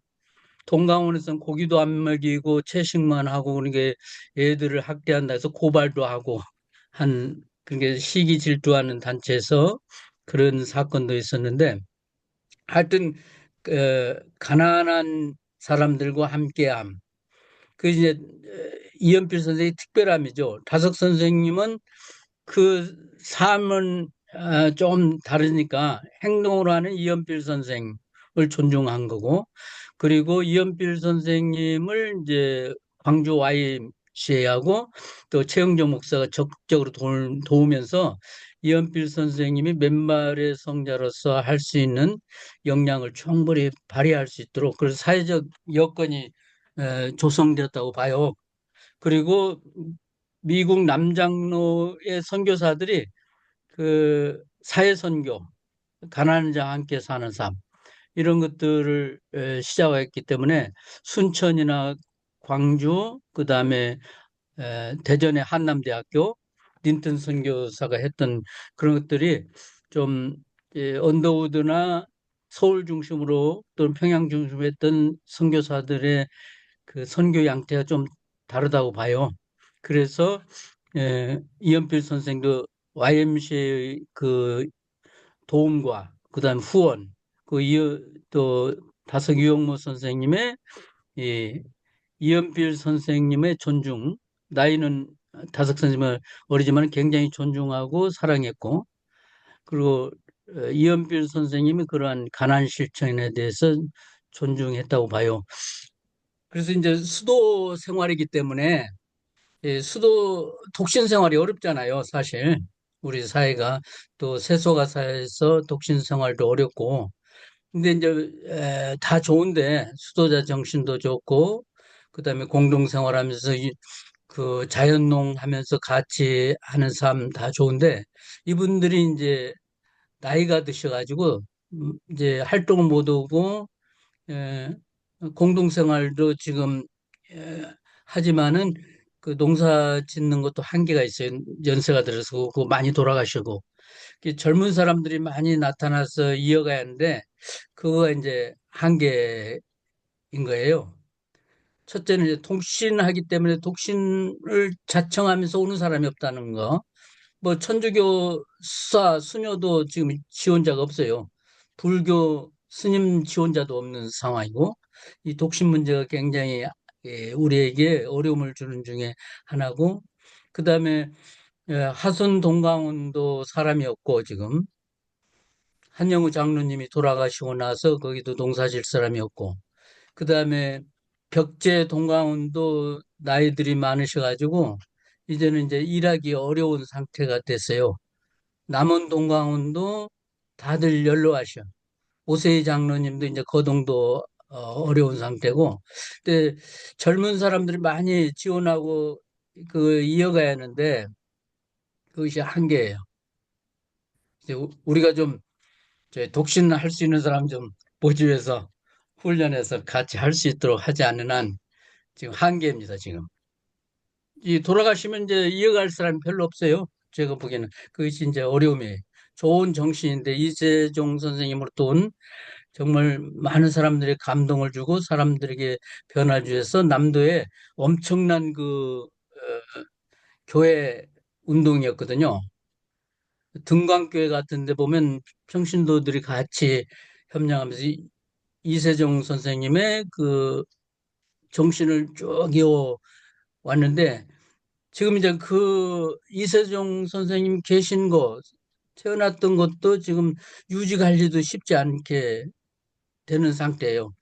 동강원에서는 고기도 안 먹이고 채식만 하고 그런 게 애들을 학대한다 해서 고발도 하고 한 그게 시기 질투하는 단체에서 그런 사건도 있었는데 하여튼 가난한 사람들과 함께함 그 이제 이연필 선생의 특별함이죠. 다석 선생님은 그 삶은 좀 다르니까 행동으로 하는 이연필 선생을 존중한 거고 그리고 이연필 선생님을 이제 광주 YMCA하고 또 최영조 목사가 적극적으로 도우면서 이연필 선생님이 맨발의 성자로서 할 수 있는 역량을 충분히 발휘할 수 있도록 그래서 사회적 여건이 조성되었다고 봐요. 그리고 미국 남장로의 선교사들이 그 사회 선교, 가난한 자와 함께 사는 삶 이런 것들을 시작했기 때문에 순천이나 광주 그다음에 대전의 한남대학교 린턴 선교사가 했던 그런 것들이 좀 언더우드나 서울 중심으로 또는 평양 중심으로 했던 선교사들의 그 선교 양태가 좀 다르다고 봐요. 그래서 이연필 선생도 YMCA 그 도움과 그다음 후원 또 다석 유영모 선생님의 이 이연필 선생님의 존중 나이는 다석 선생님은 어리지만 굉장히 존중하고 사랑했고 그리고 이연필 선생님이 그러한 가난 실천에 대해서 존중했다고 봐요. 그래서 이제 수도 생활이기 때문에 수도 독신 생활이 어렵잖아요, 사실. 우리 사회가 또 세속화 사회에서 독신 생활도 어렵고. 근데 이제 다 좋은데 수도자 정신도 좋고 그다음에 공동 생활하면서 그 자연농 하면서 같이 하는 삶 다 좋은데 이분들이 이제 나이가 드셔가지고 이제 활동을 못 하고 에, 공동 생활도 지금 하지만은 그 농사 짓는 것도 한계가 있어요. 연세가 들어서 그 많이 돌아가시고 젊은 사람들이 많이 나타나서 이어가야 하는데 그거가 이제 한계인 거예요. 첫째는 이제 독신하기 때문에 독신을 자청하면서 오는 사람이 없다는 거. 뭐 천주교 수사 수녀도 지금 지원자가 없어요. 불교 스님 지원자도 없는 상황이고 이 독신 문제가 굉장히 우리에게 어려움을 주는 중에 하나고 그다음에 하선 동강원도 사람이 없고 지금 한영우 장로님이 돌아가시고 나서 거기도 농사 질 사람이 없고 그다음에 벽제 동강원도 나이들이 많으셔가지고 이제는 이제 일하기 어려운 상태가 됐어요. 남원 동강원도 다들 연로하셔. 오세희 장로님도 이제 거동도 어려운 상태고, 근데 젊은 사람들이 많이 지원하고 그 이어가야 하는데 그것이 한계예요. 이제 우리가 좀 독신할 수 있는 사람 좀 모집해서 훈련해서 같이 할 수 있도록 하지 않는 한 지금 한계입니다, 지금. 이 돌아가시면 이제 이어갈 사람이 별로 없어요. 제가 보기에는 그것이 이제 어려움이에요. 좋은 정신인데 이세종 선생님으로 돈 정말 많은 사람들의 감동을 주고 사람들에게 변화 주셔서 남도에 엄청난 그 교회 운동이었거든요. 등광교회 같은 데 보면 평신도들이 같이 협력하면서 이세종 선생님의 그 정신을 쭉 이어 왔는데 지금 이제 그 이세종 선생님 계신 곳, 태어났던 곳도 지금 유지 관리도 쉽지 않게 되는 상태예요.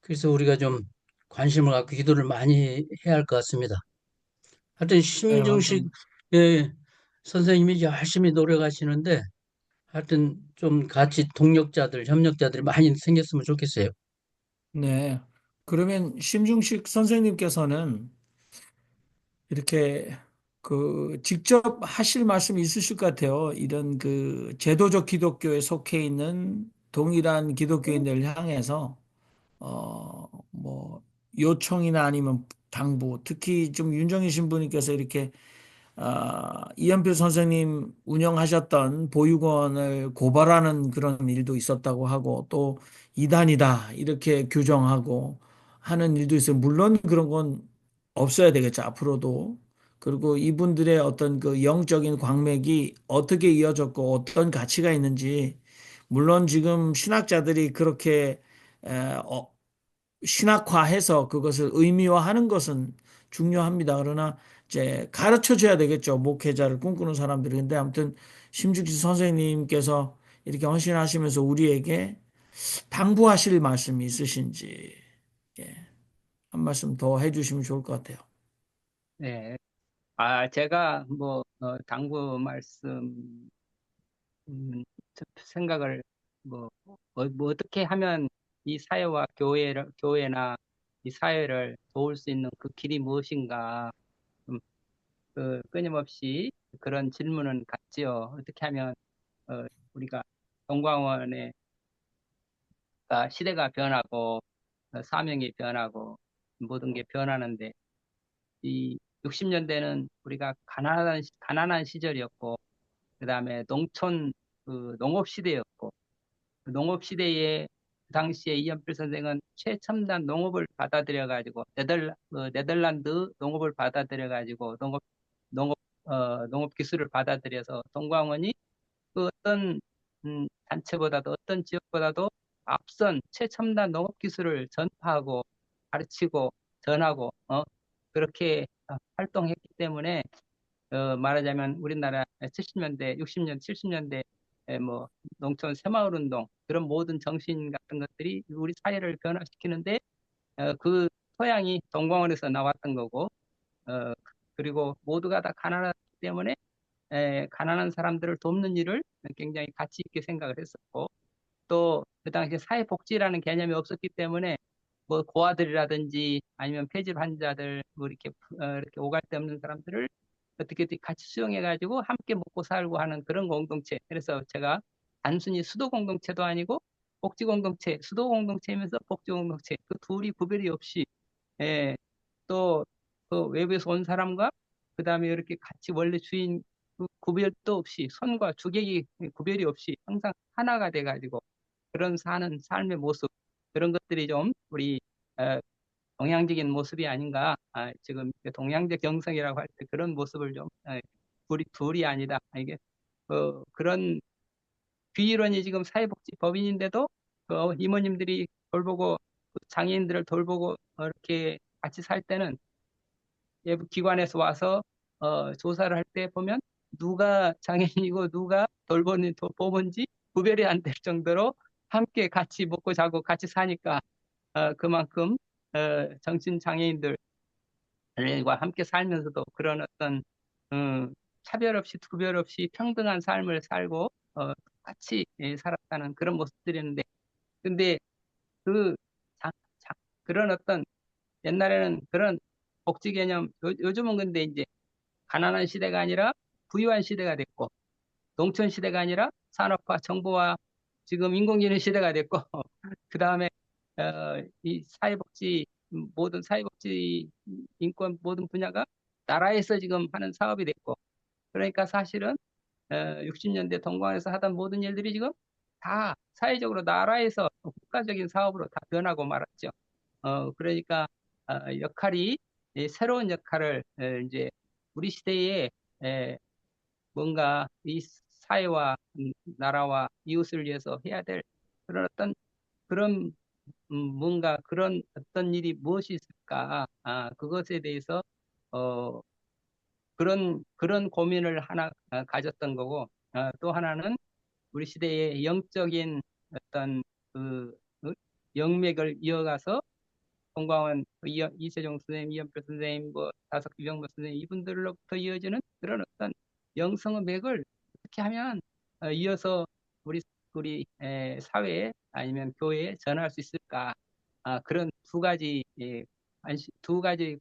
그래서 우리가 좀 관심을 갖고 기도를 많이 해야 할 것 같습니다. 하여튼 네, 심중식 맞습니다. 예, 선생님이 열심히 노력하시는데 하여튼 좀 같이 동력자들, 협력자들이 많이 생겼으면 좋겠어요. 네. 그러면 심중식 선생님께서는 이렇게 그 직접 하실 말씀이 있으실 것 같아요. 이런 그 제도적 기독교에 속해 있는 동일한 기독교인들을 향해서 뭐 요청이나 아니면 당부, 특히 좀 윤정희 신부님께서 이렇게 이현필 선생님 운영하셨던 보육원을 고발하는 그런 일도 있었다고 하고 또 이단이다 이렇게 규정하고 하는 일도 있어요. 물론 그런 건 없어야 되겠죠. 앞으로도. 그리고 이분들의 어떤 그 영적인 광맥이 어떻게 이어졌고 어떤 가치가 있는지 물론 지금 신학자들이 그렇게 에, 어, 신학화해서 그것을 의미화하는 것은 중요합니다. 그러나 이제 가르쳐 줘야 되겠죠. 목회자를 꿈꾸는 사람들이. 근데 아무튼 심죽지 선생님께서 이렇게 헌신하시면서 우리에게 당부하실 말씀이 있으신지 예, 한 말씀 더 해주시면 좋을 것 같아요. 네. 제가 뭐, 당부 말씀, 생각을 뭐 어떻게 하면 이 사회와 교회나 이 사회를 도울 수 있는 그 길이 무엇인가, 음, 끊임없이 그런 질문은 갖지요. 어떻게 하면, 우리가 동광원의 시대가 변하고, 사명이 변하고, 모든 게 변하는데, 이 60년대는 우리가 가난한 시절이었고, 그 다음에 농업 시대였고, 그 농업 시대에 그 당시에 이연필 선생은 최첨단 농업을 받아들여가지고, 네덜란드 농업을 받아들여가지고, 농업 기술을 받아들여서 동광원이 그 어떤 단체보다도 어떤 지역보다도 앞선 최첨단 농업 기술을 전파하고 가르치고 전하고 그렇게 활동했기 때문에 말하자면 우리나라 70년대, 60년, 70년대 뭐 농촌 새마을 운동 그런 모든 정신 같은 것들이 우리 사회를 변화시키는데 그 토양이 동광원에서 나왔던 거고 어, 그리고 모두가 다 가난하기 때문에 가난한 사람들을 돕는 일을 굉장히 가치 있게 생각을 했었고 또 그 당시에 사회복지라는 개념이 없었기 때문에 뭐 고아들이라든지 아니면 폐질 환자들 뭐 이렇게 오갈 데 없는 사람들을 어떻게 같이 수용해가지고 함께 먹고 살고 하는 그런 공동체. 그래서 제가 단순히 수도 공동체도 아니고 복지 공동체, 수도 공동체이면서 복지 공동체 그 둘이 구별이 없이 예, 또 그 외부에서 온 사람과 그 다음에 이렇게 같이 원래 주인 그 구별도 없이 선과 주객이 구별이 없이 항상 하나가 돼가지고 그런 사는 삶의 모습 그런 것들이 좀 우리 어, 동양적인 모습이 아닌가 지금 동양적 경성이라고 할 때 그런 모습을 좀 둘이 아니다 이게 그런 귀일원이 지금 사회복지법인인데도 이모님들이 돌보고 장애인들을 돌보고 이렇게 같이 살 때는 외부 기관에서 와서 조사를 할 때 보면 누가 장애인이고 누가 돌보는지 구별이 안 될 정도로 함께 같이 먹고 자고 같이 사니까 그만큼 정신 장애인들과 함께 살면서도 그런 어떤 차별 없이 구별 없이 평등한 삶을 살고 같이 살았다는 그런 모습들이었는데 근데 그 자- 그런 어떤 옛날에는 그런 복지 개념 요즘은 근데 이제 가난한 시대가 아니라 부유한 시대가 됐고 농촌 시대가 아니라 산업화 정보화 지금 인공지능 시대가 됐고 그 다음에 이 사회복지 모든 사회복지 인권 모든 분야가 나라에서 지금 하는 사업이 됐고 그러니까 사실은 60년대 동광에서 하던 모든 일들이 지금 다 사회적으로 나라에서 국가적인 사업으로 다 변하고 말았죠. 그러니까 역할이 새로운 역할을 이제 우리 시대에 에, 뭔가 이 사회와 나라와 이웃을 위해서 해야 될 그런 어떤 그런 뭔가 그런 어떤 일이 무엇이 있을까? 그것에 대해서 어, 그런 고민을 하나 가졌던 거고, 또 하나는 우리 시대의 영적인 어떤 그 영맥을 이어가서 송광원, 이세종 선생님, 이연필 선생님, 뭐 다석 유병모 선생님 이분들로부터 이어지는 그런 어떤 영성의 맥을 어떻게 하면 이어서 우리 사회에 아니면 교회에 전할 수 있을까? 그런 두 가지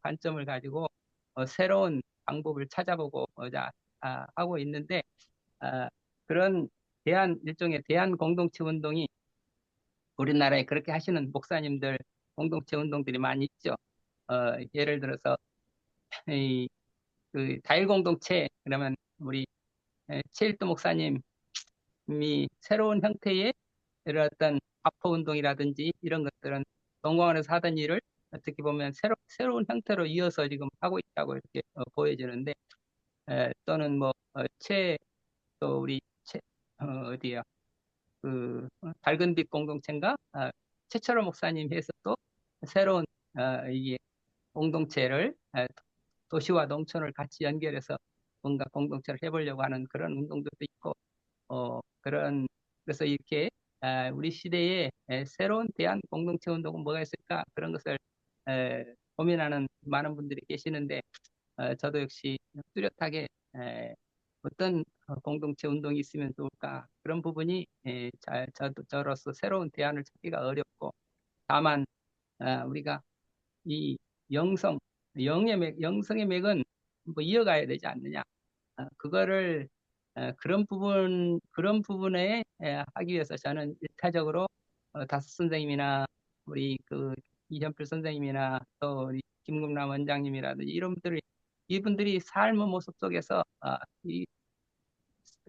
관점을 가지고 새로운 방법을 찾아보고자 하고 있는데, 아, 그런 일종의 대한 공동체 운동이 우리나라에 그렇게 하시는 목사님들 공동체 운동들이 많이 있죠. 예를 들어서 이, 그 다일 공동체 그러면 우리 최일도 목사님이 새로운 형태의 이런 어떤 아포 운동이라든지 이런 것들은 동광원에서 하던 일을 어떻게 보면 새로운 형태로 이어서 지금 하고 있다고 이렇게 보여지는데, 또는 뭐 또 우리 어디야 밝은 빛 공동체인가 최철호 목사님 해서 또 새로운 이게 공동체를 도시와 농촌을 같이 연결해서 뭔가 공동체를 해보려고 하는 그런 운동들도 있고, 그래서 이렇게 우리 시대에 새로운 대한 공동체 운동은 뭐가 있을까 그런 것을 고민하는 많은 분들이 계시는데, 저도 역시 뚜렷하게 어떤 공동체 운동이 있으면 좋을까 그런 부분이 저로서 새로운 대안을 찾기가 어렵고, 다만 우리가 이 영성, 영성의 맥은 뭐 이어가야 되지 않느냐. 그거를 그런 부분에 하기 위해서 저는 일차적으로 다스 선생님이나 우리 이현필 선생님이나 또 우리 김금남 원장님이라든지 이분들이 삶의 모습 속에서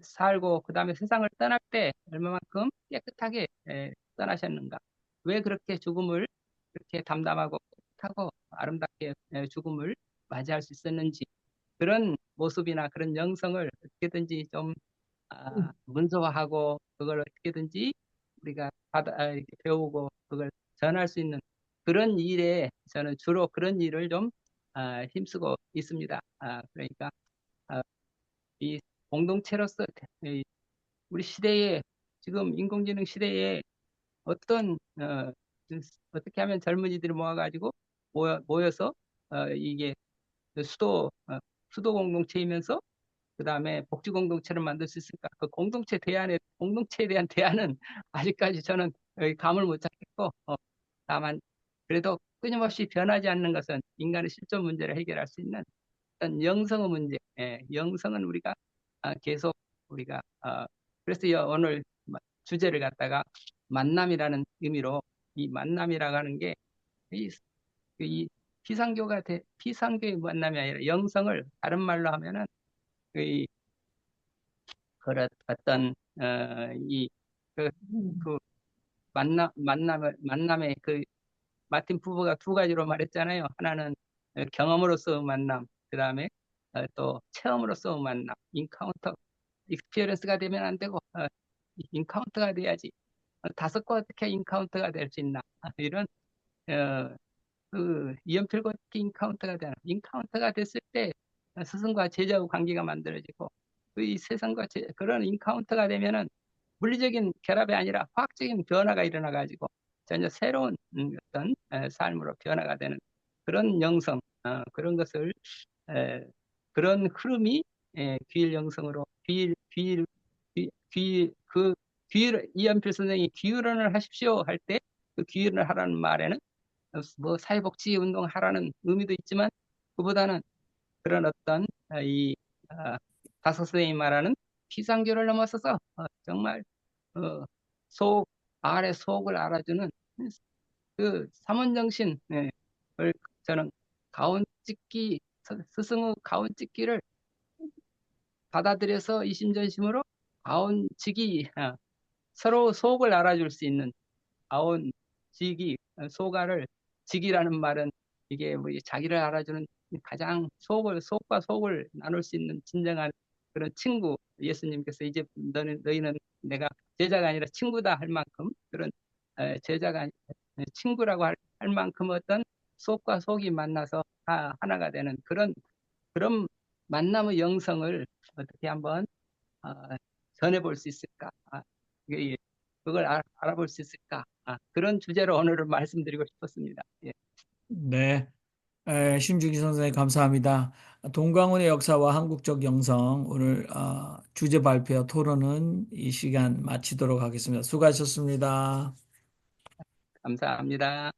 살고 그다음에 세상을 떠날 때 얼마만큼 깨끗하게 떠나셨는가. 왜 그렇게 죽음을 그렇게 담담하고 깨끗하고 아름답게 죽음을 맞이할 수 있었는지, 그런 모습이나 그런 영성을 어떻게든지 좀 문서화하고 그걸 어떻게든지 우리가 이렇게 배우고 그걸 전할 수 있는 그런 일에 저는 주로 그런 일을 좀 힘쓰고 있습니다. 그러니까 이 공동체로서 우리 시대에 지금 인공지능 시대에 어떤 어떻게 하면 젊은이들이 모아가지고 모여서 이게 수도 공동체이면서 그 다음에 복지 공동체를 만들 수 있을까? 그 공동체에 대한 대안은 아직까지 저는 감을 못 잡겠고, 다만 그래도 끊임없이 변하지 않는 것은 인간의 실존 문제를 해결할 수 있는 어떤 영성의 문제, 영성은 우리가 계속 우리가 그래서 오늘 주제를 갖다가 만남이라는 의미로, 이 만남이라고 하는 게 이 피상교의 만남이 아니라 영성을 다른 말로 하면은 이 그런 어떤 그, 그 만남의 마틴 부버가 두 가지로 말했잖아요. 하나는 경험으로서의 만남, 그 다음에 또 체험으로서의 만남, 인카운터, 익스피리언스가 되면 안 되고 인카운터가 돼야지. 다섯과 어떻게 인카운터가 될 수 있나? 이런 어, 이연필과 어떻게 인카운터가 되나? 인카운터가 됐을 때 스승과 제자의 관계가 만들어지고, 이 세상과 그런 인카운터가 되면은 물리적인 결합이 아니라 화학적인 변화가 일어나가지고 전혀 새로운 어떤 삶으로 변화가 되는 그런 영성, 그런 것을 그런 흐름이 귀일 영성으로 이연필 선생이 귀의론을 하십시오 할 때 그 귀의론을 하라는 말에는 뭐 사회복지 운동 하라는 의미도 있지만, 그보다는 그런 어떤 다섯 선생님이 말하는 피상교를 넘어서서 정말 속 아래 속을 알아주는 그 삼원정신을 저는 스승의 가운찍기를 받아들여서 이심전심으로 가운직이 서로 속을 알아줄 수 있는 가운직이 소가를, 직이라는 말은 이게 뭐 자기를 알아주는 가장 속과 속을 나눌 수 있는 진정한 그런 친구. 예수님께서 이제 너희는 내가 제자가 아니라 친구다 할 만큼 그런 제자가 친구라고 할 만큼 어떤 속과 속이 만나서 하나가 되는 그런 만남의 영성을 어떻게 한번 전해볼 수 있을까? 그걸 알아볼 수 있을까? 그런 주제로 오늘은 말씀드리고 싶었습니다. 예. 네. 신주기 선생님 감사합니다. 동강원의 역사와 한국적 영성 오늘 주제 발표 토론은 이 시간 마치도록 하겠습니다. 수고하셨습니다. 감사합니다.